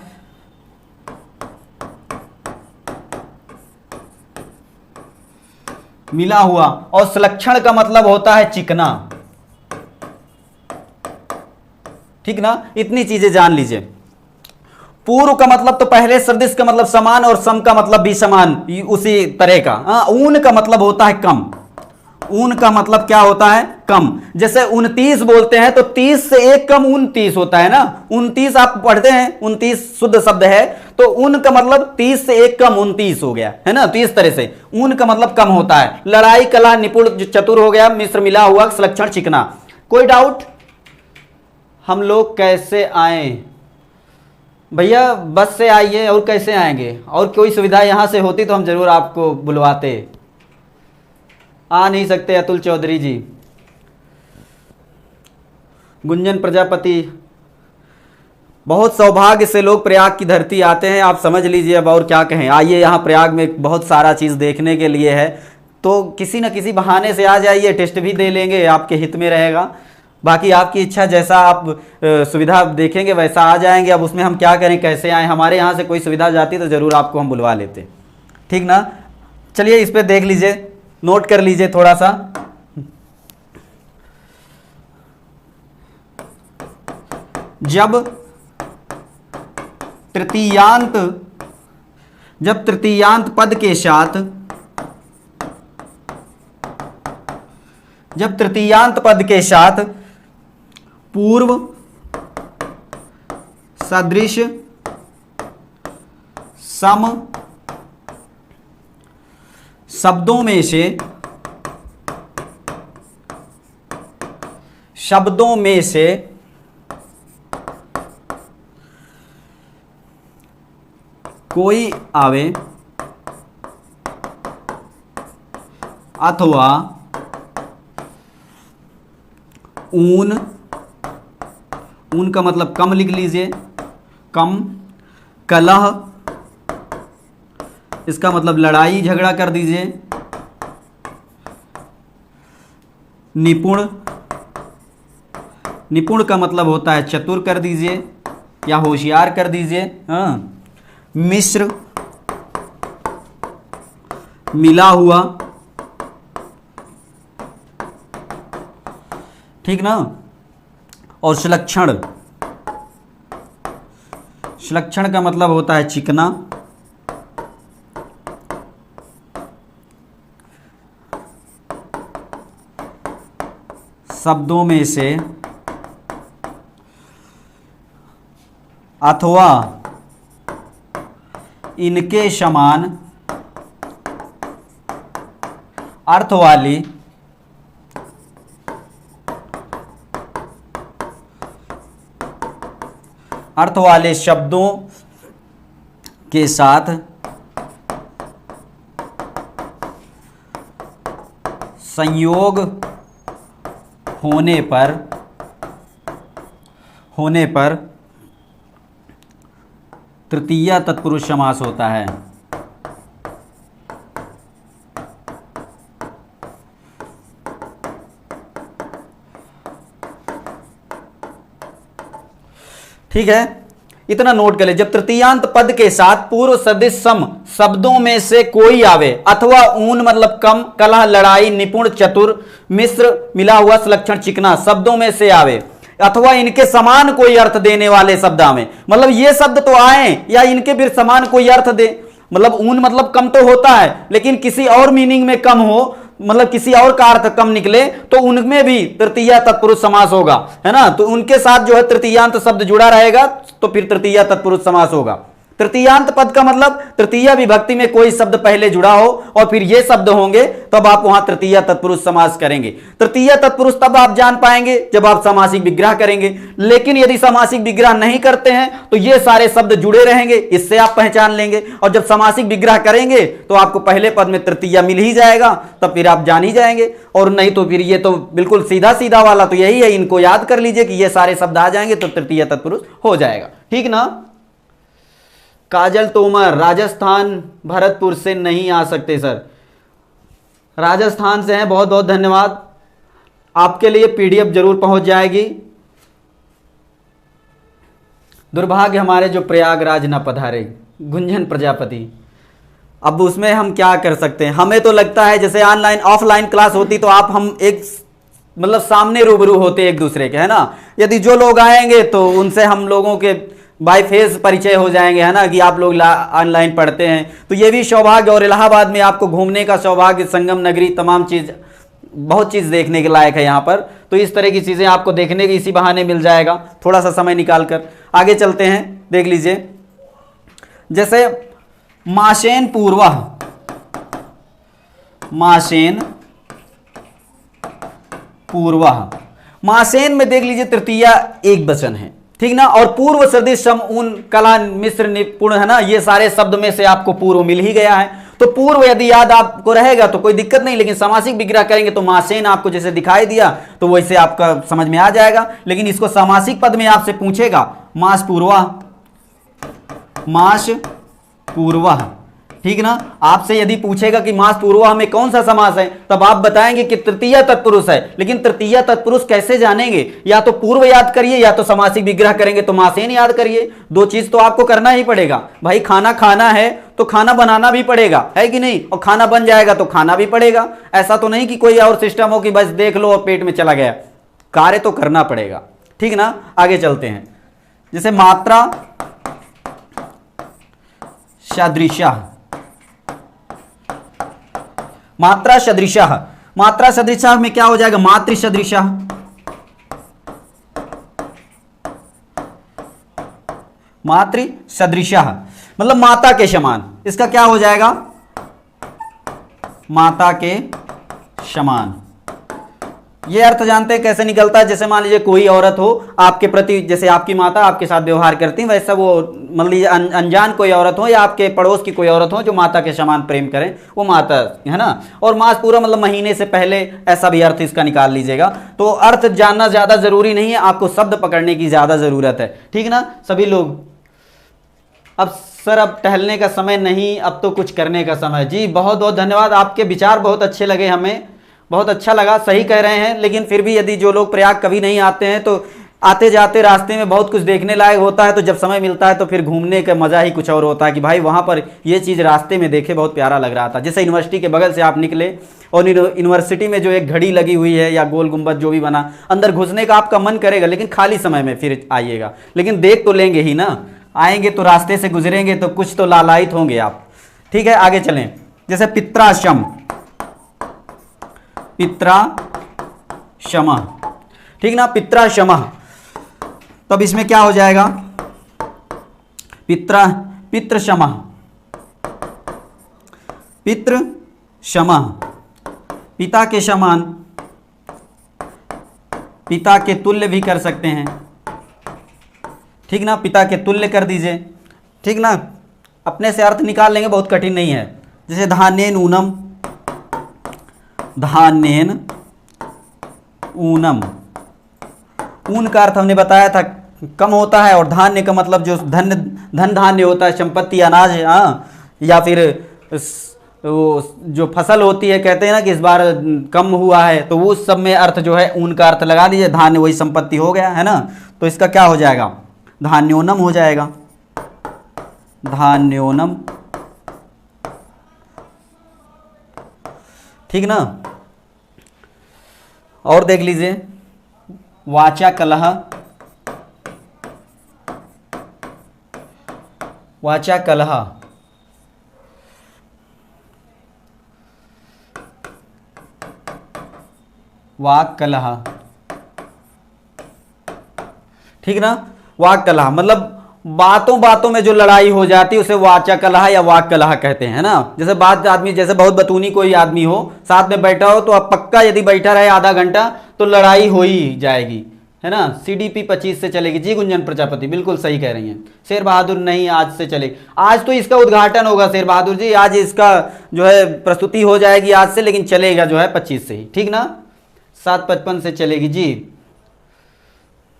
मिला हुआ। और संलक्षण का मतलब होता है चिकना। ठीक ना, इतनी चीजें जान लीजिए। पूर्व का मतलब तो पहले सदृश का मतलब समान, और सम का मतलब भी समान, उसी तरह का। ऊन का मतलब होता है कम। ऊन का मतलब क्या होता है, कम। जैसे 29 बोलते हैं तो 30 से एक कम 29 होता है ना। 29 आप पढ़ते हैं, 29 शुद्ध शब्द है, तो ऊन का मतलब 30 से एक कम 29 हो गया, है ना। तो इस तरह से ऊन का मतलब कम होता है। लड़ाई, कला, निपुण, चतुर हो गया, मिश्र मिला हुआ, संलक्षण चिकना। कोई डाउट। हम लोग कैसे आए भैया, बस से आइए, और कैसे आएंगे, और कोई सुविधा यहां से होती तो हम जरूर आपको बुलवाते। आ नहीं सकते अतुल चौधरी जी। गुंजन प्रजापति, बहुत सौभाग्य से लोग प्रयाग की धरती आते हैं, आप समझ लीजिए। अब और क्या कहें। आइए, यहाँ प्रयाग में बहुत सारा चीज़ देखने के लिए है, तो किसी न किसी बहाने से आ जाइए, टेस्ट भी दे लेंगे, आपके हित में रहेगा। बाकी आपकी इच्छा, जैसा आप सुविधा देखेंगे वैसा आ जाएंगे। अब उसमें हम क्या करें, कैसे आए, हमारे यहाँ से कोई सुविधा जाती तो ज़रूर आपको हम बुलवा लेते। ठीक ना। चलिए इस पे देख लीजिए, नोट कर लीजिए थोड़ा सा। जब तृतीयांत पद के साथ, जब तृतीयांत पद के साथ पूर्व सदृश सम शब्दों में से कोई आवे अथवा ऊन का मतलब कम लिख लीजिए, कम, कलह इसका मतलब लड़ाई झगड़ा कर दीजिए, निपुण, निपुण का मतलब होता है चतुर कर दीजिए या होशियार कर दीजिए। हाँ, मिश्र, मिला हुआ, ठीक ना। और सुलक्षण, सुलक्षण का मतलब होता है चिकना, शब्दों में से अथवा इनके समान अर्थ वाले शब्दों के साथ संयोग होने पर तृतीया तत्पुरुष समास होता है। ठीक है, इतना नोट कर ले। जब तृतीयांत पद के साथ पूर्व सदृश सम शब्दों में से कोई आवे, अथवा ऊन मतलब कम, कलह लड़ाई, निपुण चतुर, मिश्र मिला हुआ, सुलक्षण चिकना शब्दों में से आवे, अथवा इनके समान कोई अर्थ देने वाले शब्द में, मतलब ये शब्द तो आए या इनके भी समान कोई अर्थ दे। मतलब ऊन मतलब कम तो होता है, लेकिन किसी और मीनिंग में कम हो, मतलब किसी और का अर्थ कम निकले तो उनमें भी तृतीया तत्पुरुष समास होगा, है ना। तो उनके साथ जो है तृतीयांत शब्द जुड़ा रहेगा तो फिर तृतीया तत्पुरुष समास होगा। तृतीयांत पद का मतलब तृतीया विभक्ति में कोई शब्द पहले जुड़ा हो और फिर ये शब्द होंगे, तब आप वहां तृतीया तत्पुरुष समास करेंगे। तृतीया तत्पुरुष तब आप जान पाएंगे जब आप समासिक विग्रह करेंगे, लेकिन यदि समासिक विग्रह नहीं करते हैं तो ये सारे शब्द जुड़े रहेंगे, इससे आप पहचान लेंगे। और जब समासिक विग्रह करेंगे तो आपको पहले पद में तृतीया मिल ही जाएगा, तब फिर आप जान ही जाएंगे। और नहीं तो फिर ये तो बिल्कुल सीधा सीधा वाला तो यही है, इनको याद कर लीजिए कि ये सारे शब्द आ जाएंगे तो तृतीया तत्पुरुष हो जाएगा। ठीक ना। काजल तोमर राजस्थान भरतपुर से नहीं आ सकते सर, राजस्थान से हैं, बहुत बहुत धन्यवाद। आपके लिए पीडीएफ जरूर पहुंच जाएगी। दुर्भाग्य हमारे जो प्रयागराज न पधारे, गुंजन प्रजापति। अब उसमें हम क्या कर सकते हैं। हमें तो लगता है जैसे ऑनलाइन ऑफलाइन क्लास होती तो आप हम एक मतलब सामने रूबरू होते एक दूसरे के, है ना। यदि जो लोग आएंगे तो उनसे हम लोगों के बाय फेस परिचय हो जाएंगे, है ना, कि आप लोग ऑनलाइन पढ़ते हैं। तो ये भी सौभाग्य, और इलाहाबाद में आपको घूमने का सौभाग्य, संगम नगरी, तमाम चीज़, बहुत चीज़ देखने के लायक है यहाँ पर। तो इस तरह की चीज़ें आपको देखने के इसी बहाने मिल जाएगा, थोड़ा सा समय निकाल कर। आगे चलते हैं, देख लीजिए। जैसे मासेन पूर्वः, मासेन पूर्वः, मासेन में देख लीजिए तृतीया एक वचन है, ठीक ना। और पूर्व सदृश सम ऊन कला मिश्र निपुण, है ना, ये सारे शब्द में से आपको पूर्व मिल ही गया है। तो पूर्व यदि याद आपको रहेगा तो कोई दिक्कत नहीं, लेकिन समासिक विग्रह करेंगे तो मासेन आपको जैसे दिखाई दिया तो वैसे आपका समझ में आ जाएगा। लेकिन इसको समासिक पद में आपसे पूछेगा मास पूर्वा, मास पूर्वा, ठीक ना। आपसे यदि पूछेगा कि मास पूर्वा में कौन सा समास है, तब आप बताएंगे कि तृतीय तत्पुरुष है। लेकिन तृतीय तत्पुरुष कैसे जानेंगे? या तो पूर्व याद करिए या तो समासिक विग्रह करेंगे तो मासेन याद करिए। दो चीज तो आपको करना ही पड़ेगा। भाई खाना खाना है तो खाना बनाना भी पड़ेगा, है कि नहीं? और खाना बन जाएगा तो खाना भी पड़ेगा। ऐसा तो नहीं कि कोई और सिस्टम हो कि बस देख लो और पेट में चला गया। कार्य तो करना पड़ेगा, ठीक ना। आगे चलते हैं। जैसे मात्रा सदृशः, मात्रा सदृशः, मात्रा सदृशः में क्या हो जाएगा? मातृ सदृशः, मातृ सदृशः मतलब माता के समान। इसका क्या हो जाएगा? माता के समान। ये अर्थ जानते हैं कैसे निकलता है? जैसे मान लीजिए कोई औरत हो आपके प्रति, जैसे आपकी माता आपके साथ व्यवहार करती है, वैसा वो मान लीजिए अनजान कोई औरत हो या आपके पड़ोस की कोई औरत हो जो माता के समान प्रेम करें, वो माता है ना। और मास पूरा मतलब महीने से पहले, ऐसा भी अर्थ इसका निकाल लीजिएगा। तो अर्थ जानना ज्यादा जरूरी नहीं है, आपको शब्द पकड़ने की ज्यादा जरूरत है, ठीक ना सभी लोग। अब सर अब टहलने का समय नहीं, अब तो कुछ करने का समय। जी बहुत बहुत धन्यवाद, आपके विचार बहुत अच्छे लगे, हमें बहुत अच्छा लगा, सही कह रहे हैं। लेकिन फिर भी यदि जो लोग प्रयाग कभी नहीं आते हैं तो आते जाते रास्ते में बहुत कुछ देखने लायक होता है, तो जब समय मिलता है तो फिर घूमने का मज़ा ही कुछ और होता है कि भाई वहाँ पर ये चीज़ रास्ते में देखे, बहुत प्यारा लग रहा था। जैसे यूनिवर्सिटी के बगल से आप निकले और यूनिवर्सिटी में जो एक घड़ी लगी हुई है या गोल गुंबद जो भी बना, अंदर घुसने का आपका मन करेगा, लेकिन खाली समय में फिर आइएगा। लेकिन देख तो लेंगे ही ना, आएंगे तो रास्ते से गुजरेंगे तो कुछ तो लालायित होंगे आप, ठीक है। आगे चलें। जैसे पित्राशम, पित्राशम, ठीक ना, पित्राशम। तब इसमें क्या हो जाएगा? पितृशम, पितृशम, पिता के समान, पिता के तुल्य भी कर सकते हैं, ठीक ना। पिता के तुल्य कर दीजिए, ठीक ना। अपने से अर्थ निकाल लेंगे, बहुत कठिन नहीं है। जैसे धान्येन ऊनम, धान्येन ऊनम, ऊन का अर्थ हमने बताया था कम होता है, और धान्य का मतलब जो धन धान्य होता है, संपत्ति, अनाज, या फिर वो जो फसल होती है, कहते हैं ना कि इस बार कम हुआ है, तो उस सब में अर्थ जो है ऊन का अर्थ लगा दीजिए। धान्य वही संपत्ति हो गया, है ना। तो इसका क्या हो जाएगा? धान्योनम हो जाएगा, धान्योनम, ठीक ना। और देख लीजिए वाचा कलह, वाचा कलह, वाक कलह, ठीक ना। वाक कलह मतलब बातों बातों में जो लड़ाई हो जाती है उसे वाचा कलह या वाक कलह कहते हैं ना। जैसे बात आदमी, जैसे बहुत बतूनी कोई आदमी हो, साथ में बैठा हो, तो अब पक्का यदि बैठा रहे आधा घंटा तो लड़ाई हो ही जाएगी, है ना। CDP 25 से चलेगी। जी गुंजन प्रजापति बिल्कुल सही कह रही हैं। शेर बहादुर नहीं, आज से चलेगी। आज तो इसका उद्घाटन होगा शेर बहादुर जी, आज इसका जो है प्रस्तुति हो जाएगी आज से, लेकिन चलेगा जो है 25 से ही, ठीक ना। 7:55 से चलेगी। जी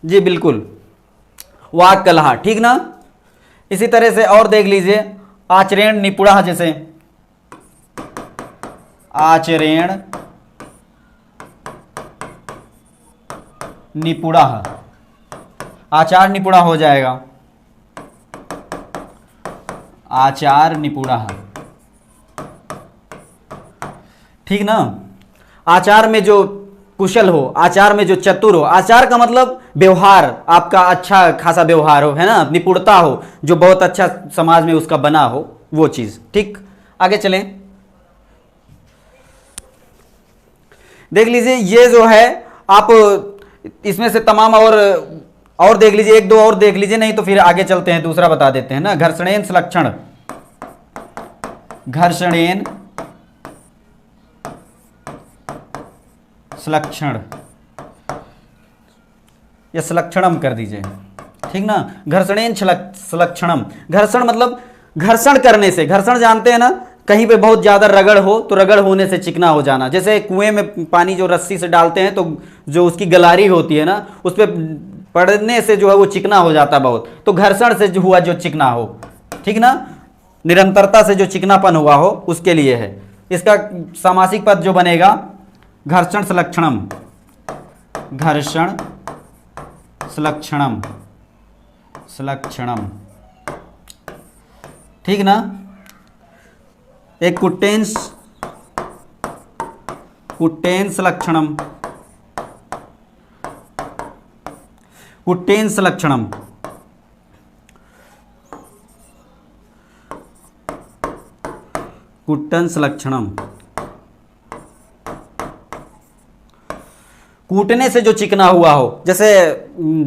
जी बिल्कुल, वाक कलह, ठीक ना। इसी तरह से और देख लीजिए आचरेण निपुणः, जैसे आचरेण निपुणः, आचार निपुणः हो जाएगा, आचार निपुणः, ठीक ना। आचार में जो कुशल हो, आचार में जो चतुर हो, आचार का मतलब व्यवहार आपका अच्छा खासा व्यवहार हो, है ना, निपुणता हो, जो बहुत अच्छा समाज में उसका बना हो, वो चीज, ठीक। आगे चलें। देख लीजिए ये जो है आप इसमें से तमाम और देख लीजिए, एक दो और देख लीजिए, नहीं तो फिर आगे चलते हैं, दूसरा बता देते हैं ना। घर्षणेन संलक्षण, घर्षणेन संलक्षण या संलक्षणम कर दीजिए, ठीक ना। घर्षणेन संलक्षणम, घर्षण मतलब घर्षण करने से, घर्षण जानते हैं ना, कहीं पे बहुत ज्यादा रगड़ हो तो रगड़ होने से चिकना हो जाना। जैसे कुएं में पानी जो रस्सी से डालते हैं तो जो उसकी गलारी होती है ना, उस पर पड़ने से जो है वो चिकना हो जाता बहुत, तो घर्षण से जो हुआ जो चिकना हो, ठीक ना। निरंतरता से जो चिकनापन हुआ हो उसके लिए है। इसका सामासिक पद जो बनेगा घर्षण संलक्षणम, घर्षण संलक्षणम, संलक्षणम, ठीक ना। एक कुटेंस, कुटेंस लक्षणम, कुटेंस लक्षणम, कुटंस लक्षणम, कूटने से जो चिकना हुआ हो, जैसे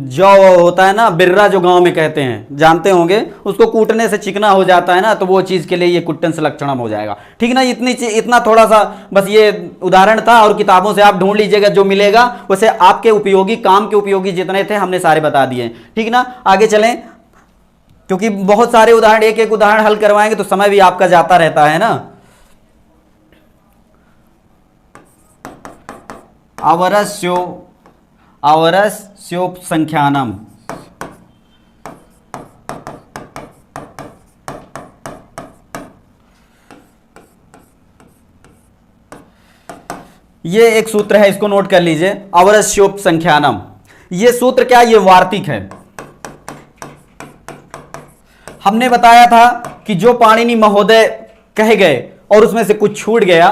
जौ होता है ना, बिर्रा जो गांव में कहते हैं, जानते होंगे, उसको कूटने से चिकना हो जाता है ना, तो वो चीज के लिए ये कुटंस लक्षणम हो जाएगा, ठीक ना। इतना थोड़ा सा बस ये उदाहरण था, और किताबों से आप ढूंढ लीजिएगा जो मिलेगा, वैसे आपके उपयोगी, काम के उपयोगी जितने थे हमने सारे बता दिए, ठीक ना। आगे चलें, क्योंकि बहुत सारे उदाहरण, एक एक उदाहरण हल करवाएंगे तो समय भी आपका जाता रहता है ना। आवरस्योपसंख्यानम, ये एक सूत्र है, इसको नोट कर लीजिए, आवरस्योपसंख्यानम। ये सूत्र क्या, ये वार्तिक है। हमने बताया था कि जो पाणिनि महोदय कहे गए और उसमें से कुछ छूट गया,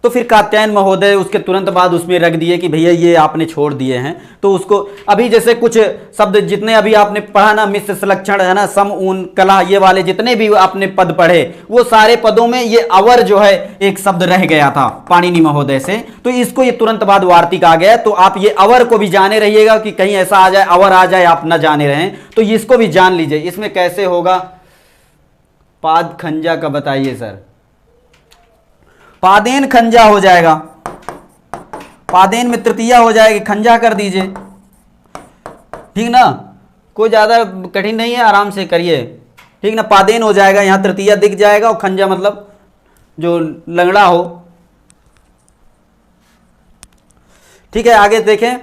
तो फिर कात्यायन महोदय उसके तुरंत बाद उसमें रख दिए कि भैया ये आपने छोड़ दिए हैं, तो उसको अभी जैसे कुछ शब्द जितने अभी आपने पढ़ा ना, मिश्र संलक्षण है ना, सम ऊन कला, ये वाले जितने भी आपने पद पढ़े, वो सारे पदों में ये अवर जो है एक शब्द रह गया था पाणिनि महोदय से, तो इसको ये तुरंत बाद वार्तिक आ गया। तो आप ये अवर को भी जाने रहिएगा कि कहीं ऐसा आ जाए, अवर आ जाए आप ना जाने रहें, तो इसको भी जान लीजिए। इसमें कैसे होगा, पाद खंजा का बताइए सर। पादेन खंजा हो जाएगा, पादेन में तृतीया हो जाएगी, खंजा कर दीजिए, ठीक ना। कोई ज्यादा कठिन नहीं है, आराम से करिए, ठीक ना। पादेन हो जाएगा, यहां तृतीया दिख जाएगा, और खंजा मतलब जो लंगड़ा हो, ठीक है। आगे देखें,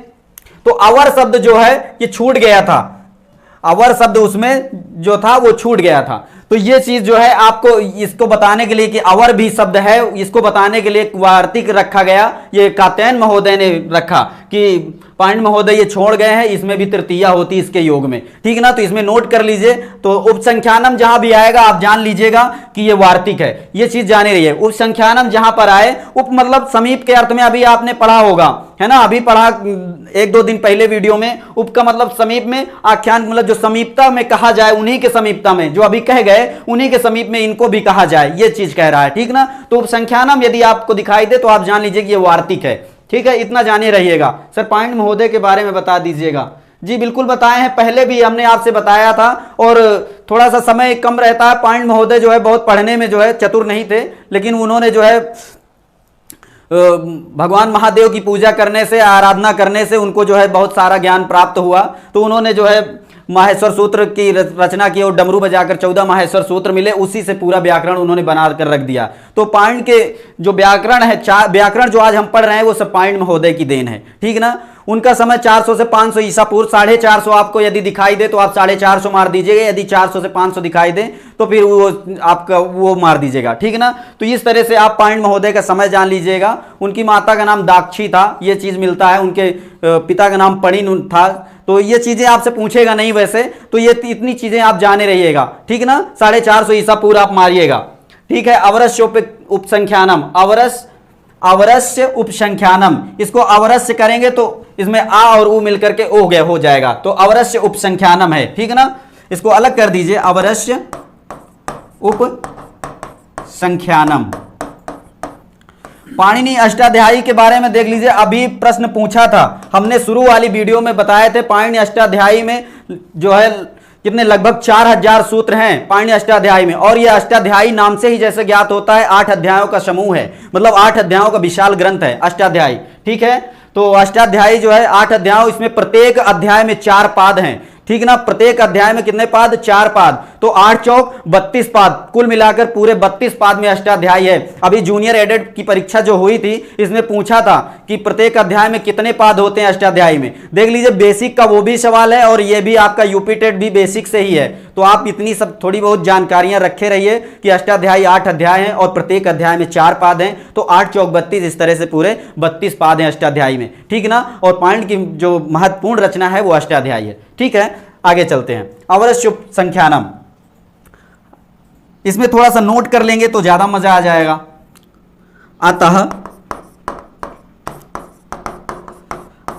तो अवर शब्द जो है ये छूट गया था, अवर शब्द उसमें जो था वो छूट गया था। तो ये चीज जो है आपको इसको बताने के लिए कि अवर भी शब्द है, इसको बताने के लिए वार्तिक रखा गया, ये कात्यायन महोदय ने रखा कि पाणिनि महोदय ये छोड़ गए हैं, इसमें भी तृतीया होती इसके योग में, ठीक ना। तो इसमें नोट कर लीजिए। तो उपसंख्यानम जहां भी आएगा आप जान लीजिएगा कि ये वार्तिक है, ये चीज जाने रही है। उपसंख्यानम जहां पर आए, उप मतलब समीप के अर्थ में अभी आपने पढ़ा होगा, है ना, अभी पढ़ा 1-2 दिन पहले वीडियो में। उप का मतलब समीप में, आख्यान मतलब जो समीपता में कहा जाए, उन्हीं के समीपता में जो अभी कह गए उन्हीं के समीप में इनको भी कहा जाए, ये चीज कह रहा है, ठीक ना। तो उपसंख्यानम यदि आपको दिखाई दे तो आप जान लीजिए कि ये वार्तिक है, ठीक है। इतना जाने रहिएगा। सर पाणिनि महोदय के बारे में बता दीजिएगा। जी बिल्कुल बताए हैं, पहले भी हमने आपसे बताया था, और थोड़ा सा समय कम रहता है। पाणिनि महोदय जो है बहुत पढ़ने में जो है चतुर नहीं थे, लेकिन उन्होंने जो है भगवान महादेव की पूजा करने से, आराधना करने से उनको जो है बहुत सारा ज्ञान प्राप्त हुआ। तो उन्होंने जो है माहेश्वर सूत्र की रचना की, और डमरू बजाकर 14 माहेश्वर सूत्र मिले, उसी से पूरा व्याकरण उन्होंने बना कर रख दिया। तो पाणिनि के जो व्याकरण है, व्याकरण जो आज हम पढ़ रहे हैं, वो सब पाणिनि महोदय की देन है, ठीक ना। उनका समय 400 से 500 ईसा पूर्व, 450 आपको यदि दिखाई दे तो आप 450 मार दीजिएगा, यदि 400 से 500 दिखाई दे तो फिर वो आपका वो मार दीजिएगा, ठीक ना। तो इस तरह से आप पाणिनि महोदय का समय जान लीजिएगा। उनकी माता का नाम दाक्षी था, ये चीज मिलता है, उनके पिता का नाम पणिन था। तो ये चीजें आपसे पूछेगा नहीं वैसे, तो ये इतनी चीजें आप जाने रहिएगा, ठीक ना। 450 ईसा पूर्व आप मारिएगा, ठीक है। अवरस्य उपसंख्यानम, अवरस्य उपसंख्यानम, इसको अवरस्य करेंगे तो इसमें आ और उ मिलकर के ओ गया हो जाएगा, तो अवरस्य उपसंख्यानम है, ठीक ना। इसको अलग कर दीजिए, अवरस्य उपसंख्यानम। पाणिनि अष्टाध्यायी के बारे में देख लीजिए, अभी प्रश्न पूछा था हमने, शुरू वाली वीडियो में बताए थे। पाणिनि अष्टाध्यायी में जो है कितने, लगभग 4000 सूत्र हैं पाणिनि अष्टाध्यायी में, और यह अष्टाध्यायी नाम से ही जैसे ज्ञात होता है 8 अध्यायों का समूह है, मतलब 8 अध्यायों का विशाल ग्रंथ है अष्टाध्यायी, ठीक है। तो अष्टाध्यायी जो है 8 अध्याय, इसमें प्रत्येक अध्याय में 4 पाद हैं, ठीक ना। प्रत्येक अध्याय में कितने पाद, 4 पाद, तो 8 चौक 32 पाद, कुल मिलाकर पूरे 32 पाद में अष्टाध्यायी है। अभी जूनियर एडेड की परीक्षा जो हुई थी, इसमें पूछा था कि प्रत्येक अध्याय में कितने पाद होते हैं अष्टाध्यायी में। देख लीजिए बेसिक का वो भी सवाल है और ये भी आपका यूपी टेट भी बेसिक से ही है। तो आप इतनी सब थोड़ी बहुत जानकारियां रखे रहिए कि अष्टाध्यायी 8 अध्याय हैं और प्रत्येक अध्याय में 4 पाद हैं, तो 8 चौक 32, इस तरह से पूरे 32 पाद हैं अष्टाध्यायी में, ठीक ना। और पॉइंट की जो महत्वपूर्ण रचना है वो अष्टाध्यायी है, ठीक है। आगे चलते हैं। अवर शुभ संख्यानम, इसमें थोड़ा सा नोट कर लेंगे तो ज्यादा मजा आ जाएगा। अतः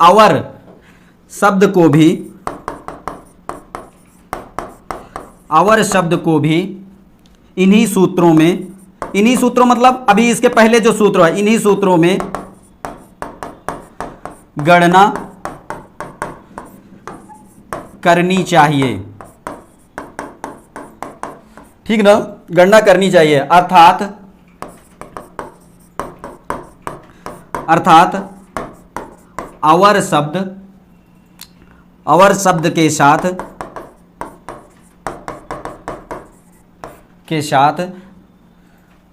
अवर शब्द को भी, अवर शब्द को भी इन्हीं सूत्रों में, इन्हीं सूत्रों मतलब अभी इसके पहले जो सूत्र है, इन्हीं सूत्रों में गणना करनी चाहिए, ठीक ना, गणना करनी चाहिए। अर्थात अवर शब्द के साथ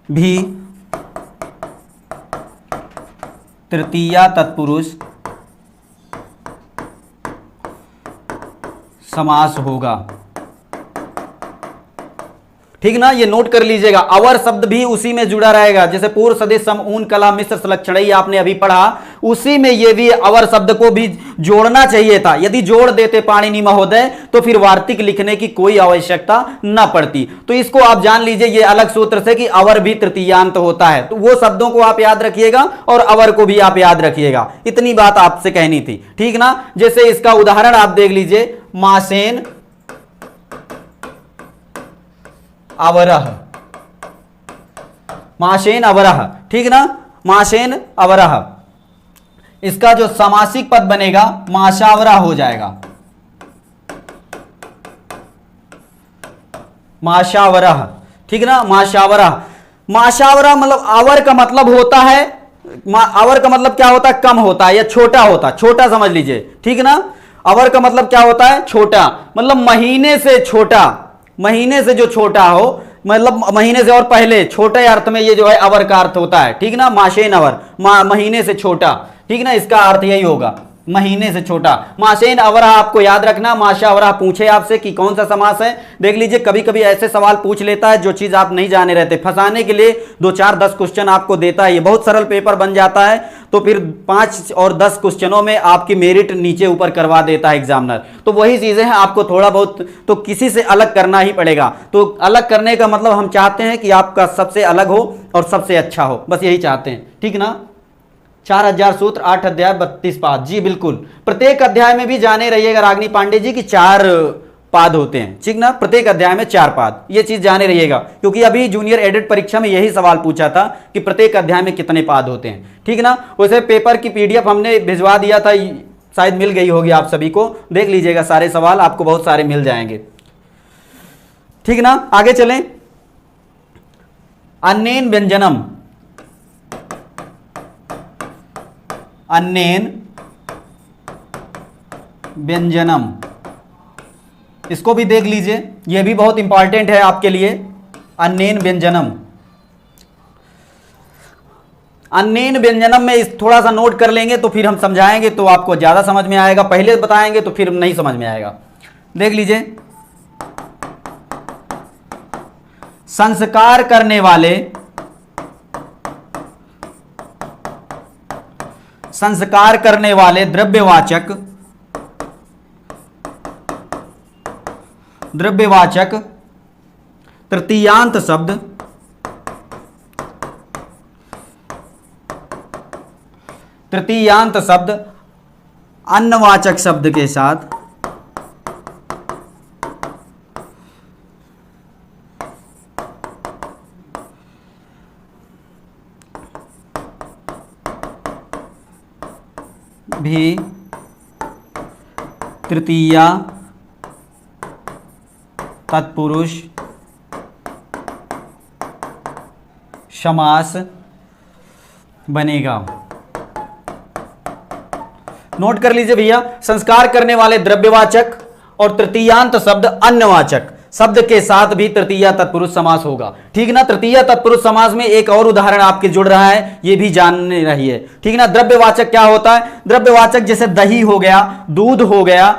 भी तृतीया तत्पुरुष समास होगा, ठीक ना। ये नोट कर लीजिएगा, अवर शब्द भी उसी में जुड़ा रहेगा। जैसे पूर्व सदिश सम ऊन कला मिश्र संलक्षणई आपने अभी पढ़ा, उसी में ये भी अवर शब्द को भी जोड़ना चाहिए था। यदि जोड़ देते पाणिनि महोदय तो फिर वार्तिक लिखने की कोई आवश्यकता न पड़ती। तो इसको आप जान लीजिए ये अलग सूत्र से कि अवर भी तृतीयांत होता है। तो वो शब्दों को आप याद रखिएगा और अवर को भी आप याद रखिएगा। इतनी बात आपसे कहनी थी, ठीक ना। जैसे इसका उदाहरण आप देख लीजिए, मासेन अवरह, मासेन अवरह, ठीक ना, मासेन अवरह। इसका जो समासिक पद बनेगा माशावरा हो जाएगा, माशावरह, ठीक ना, माशावरह। माशावरा मतलब अवर का मतलब होता है, अवर का मतलब क्या होता है, कम होता है या छोटा होता है, छोटा समझ लीजिए, ठीक ना। अवर का मतलब क्या होता है, छोटा, मतलब महीने से छोटा, महीने से जो छोटा हो, मतलब महीने से और पहले, छोटे अर्थ में ये जो है अवर का अर्थ होता है, ठीक ना। मासेन अवर, महीने से छोटा, ठीक ना, इसका अर्थ यही होगा, महीने से छोटा। मासेन अवरह आपको याद रखना। माशावरह पूछे आपसे कि कौन सा समास है, देख लीजिए कभी कभी ऐसे सवाल पूछ लेता है जो चीज आप नहीं जाने रहते, फंसाने के लिए 2 4 10 क्वेश्चन आपको देता है। ये बहुत सरल पेपर बन जाता है, तो फिर 5 और 10 क्वेश्चनों में आपकी मेरिट नीचे ऊपर करवा देता है एग्जामिनर। तो वही चीजें हैं, आपको थोड़ा बहुत तो किसी से अलग करना ही पड़ेगा। तो अलग करने का मतलब हम चाहते हैं कि आपका सबसे अलग हो और सबसे अच्छा हो, बस यही चाहते हैं, ठीक ना। 4000 सूत्र, 8 अध्याय, 32 पाद, जी बिल्कुल। प्रत्येक अध्याय में भी जाने रहिएगा रागिनी पांडे जी की 4 पाद होते हैं, ठीक ना, प्रत्येक अध्याय में 4 पाद, ये चीज जाने रहिएगा। क्योंकि अभी जूनियर एडेड परीक्षा में यही सवाल पूछा था कि प्रत्येक अध्याय में कितने पाद होते हैं, ठीक ना। वैसे पेपर की पीडीएफ हमने भिजवा दिया था, शायद मिल गई होगी आप सभी को, देख लीजिएगा सारे सवाल आपको बहुत सारे मिल जाएंगे, ठीक ना। आगे चलें। अन्येन व्यंजनम, अन्येन व्यंजनम, इसको भी देख लीजिए, यह भी बहुत इंपॉर्टेंट है आपके लिए। अन्येन व्यंजनम, अन्येन व्यंजनम में इस थोड़ा सा नोट कर लेंगे तो फिर हम समझाएंगे तो आपको ज्यादा समझ में आएगा, पहले बताएंगे तो फिर नहीं समझ में आएगा। देख लीजिए, संस्कार करने वाले, संस्कार करने वाले द्रव्यवाचक, द्रव्यवाचक तृतीयांत शब्द, तृतीयांत शब्द अन्नवाचक शब्द के साथ भी तृतीया तत्पुरुष समास बनेगा। नोट कर लीजिए भैया, संस्कार करने वाले द्रव्यवाचक और तृतीयांत शब्द अन्नवाचक, शब्द के साथ भी तृतीया तत्पुरुष समास होगा। ठीक ना, तृतीया तत्पुरुष समास में एक और उदाहरण आपके जुड़ रहा है, ये भी जानने रही है। ठीक ना, द्रव्यवाचक क्या होता है? द्रव्यवाचक जैसे दही हो गया, दूध हो गया,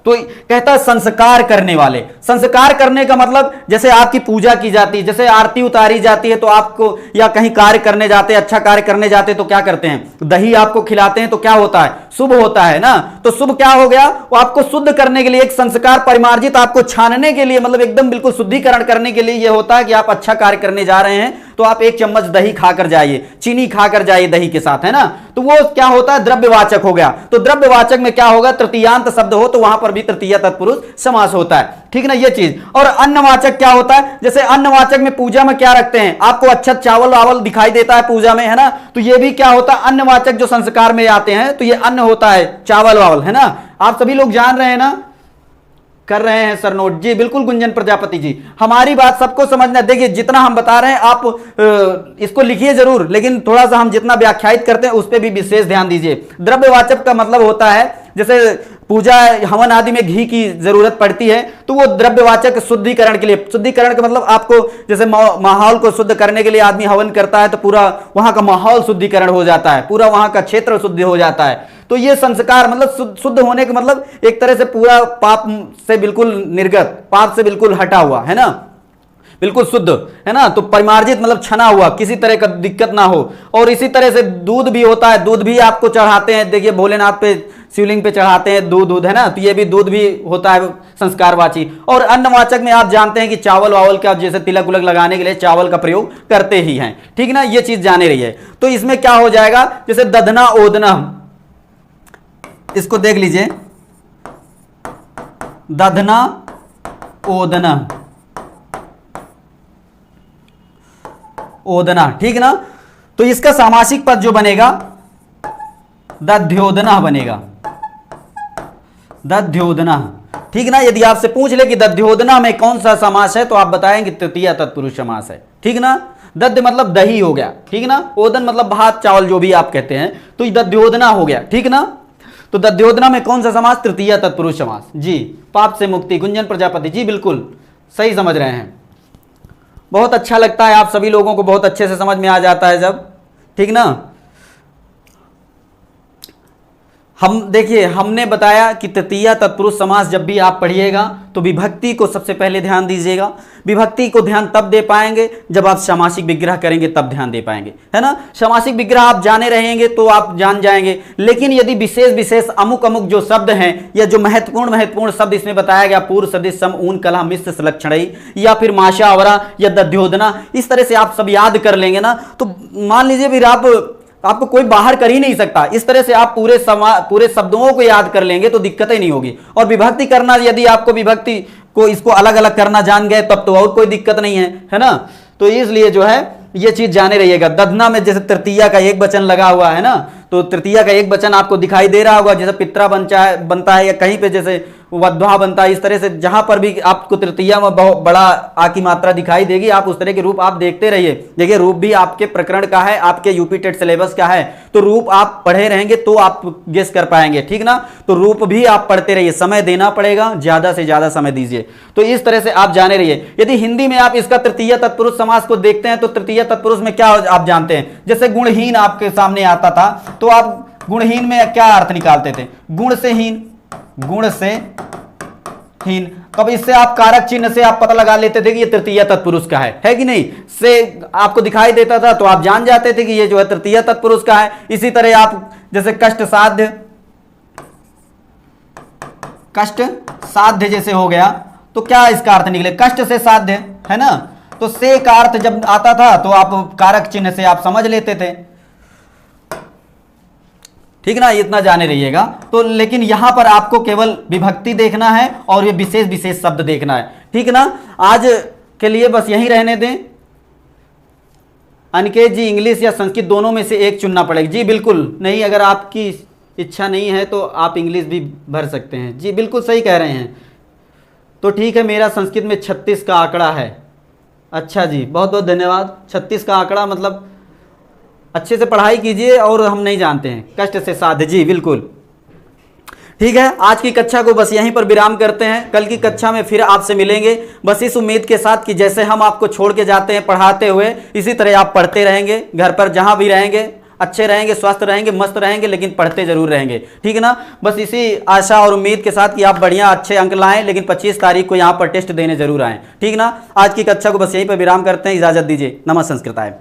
तो कहता है संस्कार करने वाले। संस्कार करने का मतलब जैसे आपकी पूजा की जाती है, जैसे आरती उतारी जाती है, तो आपको या कहीं कार्य करने जाते हैं, अच्छा कार्य करने जाते हैं तो क्या करते हैं? दही आपको खिलाते हैं तो क्या होता है? शुभ होता है ना। तो शुभ क्या हो गया? वो आपको शुद्ध करने के लिए एक संस्कार परिमार्जित, आपको छानने के लिए, मतलब एकदम बिल्कुल शुद्धिकरण करने के लिए ये होता है कि आप अच्छा कार्य करने जा रहे हैं तो आप एक चम्मच दही खाकर जाइए, चीनी खाकर जाइए दही के साथ, है ना। तो वो क्या होता है? द्रव्यवाचक हो गया। तो द्रव्यवाचक में क्या होगा? तृतीयांत शब्द हो तो वहां पर भी तृतीया तत्पुरुष समास होता है। ठीक ना, ये चीज। और अन्नवाचक क्या होता है? जैसे अन्नवाचक में पूजा में क्या रखते हैं? आपको अच्छा चावल वावल दिखाई देता है पूजा में, है ना। तो ये भी क्या होता है? अन्नवाचक जो संस्कार में आते हैं तो ये अन्न होता है, चावल वावल, है ना। आप सभी लोग जान रहे हैं ना, कर रहे हैं सर नोट? जी बिल्कुल गुंजन प्रजापति जी, हमारी बात सबको समझना। देखिए जितना हम बता रहे हैं आप इसको लिखिए जरूर, लेकिन थोड़ा सा हम जितना व्याख्यायित करते हैं उस पर भी विशेष ध्यान दीजिए। द्रव्यवाचक का मतलब होता है जैसे पूजा हवन आदि में घी की जरूरत पड़ती है तो वो द्रव्यवाचक शुद्धिकरण के लिए, शुद्धिकरण का मतलब आपको जैसे माहौल को शुद्ध करने के लिए आदमी हवन करता है तो पूरा वहां का माहौल शुद्धिकरण हो जाता है, पूरा वहां का क्षेत्र शुद्ध हो जाता है। तो ये संस्कार मतलब शुद्ध होने का मतलब एक तरह से पूरा पाप से बिल्कुल निर्गत, पाप से बिल्कुल हटा हुआ, है ना, बिल्कुल शुद्ध, है ना। तो परिमार्जित मतलब छना हुआ, किसी तरह का दिक्कत ना हो। और इसी तरह से दूध भी होता है, दूध भी आपको चढ़ाते हैं, देखिए भोलेनाथ पे शिवलिंग पे चढ़ाते हैं दूध, है ना। तो ये भी दूध भी होता है संस्कारवाची। और अन्नवाचक में आप जानते हैं कि चावल वावल का जैसे तिलक उलक लगाने के लिए चावल का प्रयोग करते ही हैं। ठीक ना, ये चीज जाने रही है। तो इसमें क्या हो जाएगा? जैसे दधना ओदना, इसको देख लीजिए, दधना ओदना, ओदना, ठीक ना। तो इसका सामासिक पद जो बनेगा दध्योदना बनेगा, दध्योदना। ठीक ना, यदि आपसे पूछ ले कि दध्योदना में कौन सा समास है तो आप बताएंगे तृतीया तत्पुरुष समास है। ठीक ना, दध्य मतलब दही हो गया, ठीक ना, ओदन मतलब भात चावल जो भी आप कहते हैं, तो दध्योदना हो गया। ठीक ना, तो दध्योदना में कौन सा समास? तृतीया तत्पुरुष समास। जी, पाप से मुक्ति, गुंजन प्रजापति जी बिल्कुल सही समझ रहे हैं। बहुत अच्छा लगता है, आप सभी लोगों को बहुत अच्छे से समझ में आ जाता है जब, ठीक ना। हम देखिए, हमने बताया कि तृतीया तत्पुरुष समास जब भी आप पढ़िएगा तो विभक्ति को सबसे पहले ध्यान दीजिएगा। विभक्ति को ध्यान तब दे पाएंगे जब आप सामासिक विग्रह करेंगे, तब ध्यान दे पाएंगे, है ना। सामासिक विग्रह आप जाने रहेंगे तो आप जान जाएंगे, लेकिन यदि विशेष विशेष अमुक अमुक जो शब्द हैं या जो महत्वपूर्ण शब्द इसमें बताया गया, पूर्व सदिश सम ऊन कलह मिश्र सलक्षणई या फिर माशा आवरा या दध्योदना, इस तरह से आप सब याद कर लेंगे ना, तो मान लीजिए फिर आपको कोई बाहर कर ही नहीं सकता। इस तरह से आप पूरे शब्दों को याद कर लेंगे तो दिक्कत ही नहीं होगी। और विभक्ति करना, यदि आपको विभक्ति को इसको अलग अलग करना जान गए तब तो और कोई दिक्कत नहीं है ना। तो इसलिए जो है ये चीज जाने रहिएगा। दधना में जैसे तृतीया का एक वचन लगा हुआ है ना, तो तृतीया का एक वचन आपको दिखाई दे रहा होगा, जैसे पित्रा बनता है या कहीं पे जैसे वध्वा बनता है, इस तरह से जहां पर भी आपको तृतीया में बहुत बड़ा आ की मात्रा दिखाई देगी, आप उस तरह के रूप आप देखते रहिए। देखिए रूप भी आपके प्रकरण का है, आपके यूपी टेट सिलेबस का है, तो रूप आप पढ़े रहेंगे तो आप गेस कर पाएंगे, ठीक ना। तो रूप भी आप पढ़ते रहिए, समय देना पड़ेगा, ज्यादा से ज्यादा समय दीजिए। तो इस तरह से आप जाने रहिए। यदि हिंदी में आप इसका तृतीय तत्पुरुष समास को देखते हैं तो तृतीय तत्पुरुष में क्या आप जानते हैं, जैसे गुणहीन आपके सामने आता था तो आप गुणहीन में क्या अर्थ निकालते थे? गुण से हीन, गुण से हीन। अब इससे आप कारक चिन्ह से आप पता लगा लेते थे कि ये तृतीय तत्पुरुष का है कि नहीं, से आपको दिखाई देता था तो आप जान जाते थे कि ये जो है तृतीय तत्पुरुष का है। इसी तरह आप जैसे कष्ट साध्य, कष्ट साध्य जैसे हो गया तो क्या इसका अर्थ निकले? कष्ट से साध्य, है ना। तो से का अर्थ जब आता था तो आप कारक चिन्ह से आप समझ लेते थे, ठीक ना। इतना जाने रहिएगा। तो लेकिन यहां पर आपको केवल विभक्ति देखना है और ये विशेष विशेष शब्द देखना है, ठीक ना। आज के लिए बस यहीं रहने दें। अनिकेत जी इंग्लिश या संस्कृत दोनों में से एक चुनना पड़ेगा। जी बिल्कुल नहीं, अगर आपकी इच्छा नहीं है तो आप इंग्लिश भी भर सकते हैं। जी बिल्कुल सही कह रहे हैं। तो ठीक है, मेरा संस्कृत में 36 का आंकड़ा है। अच्छा जी, बहुत बहुत धन्यवाद। 36 का आंकड़ा मतलब अच्छे से पढ़ाई कीजिए और हम नहीं जानते हैं। कष्ट से साध्य, जी बिल्कुल ठीक है, आज की कक्षा को बस यहीं पर विराम करते हैं। कल की कक्षा में फिर आपसे मिलेंगे, बस इस उम्मीद के साथ कि जैसे हम आपको छोड़ के जाते हैं पढ़ाते हुए, इसी तरह आप पढ़ते रहेंगे, घर पर जहां भी रहेंगे अच्छे रहेंगे, स्वस्थ रहेंगे, मस्त रहेंगे, लेकिन पढ़ते जरूर रहेंगे। ठीक है ना, बस इसी आशा और उम्मीद के साथ कि आप बढ़िया अच्छे अंक लाएं, लेकिन 25 तारीख को यहां पर टेस्ट देने जरूर आएं। ठीक ना, आज की कक्षा को बस यहीं पर विराम करते हैं, इजाजत दीजिए। नमः संस्कृताय।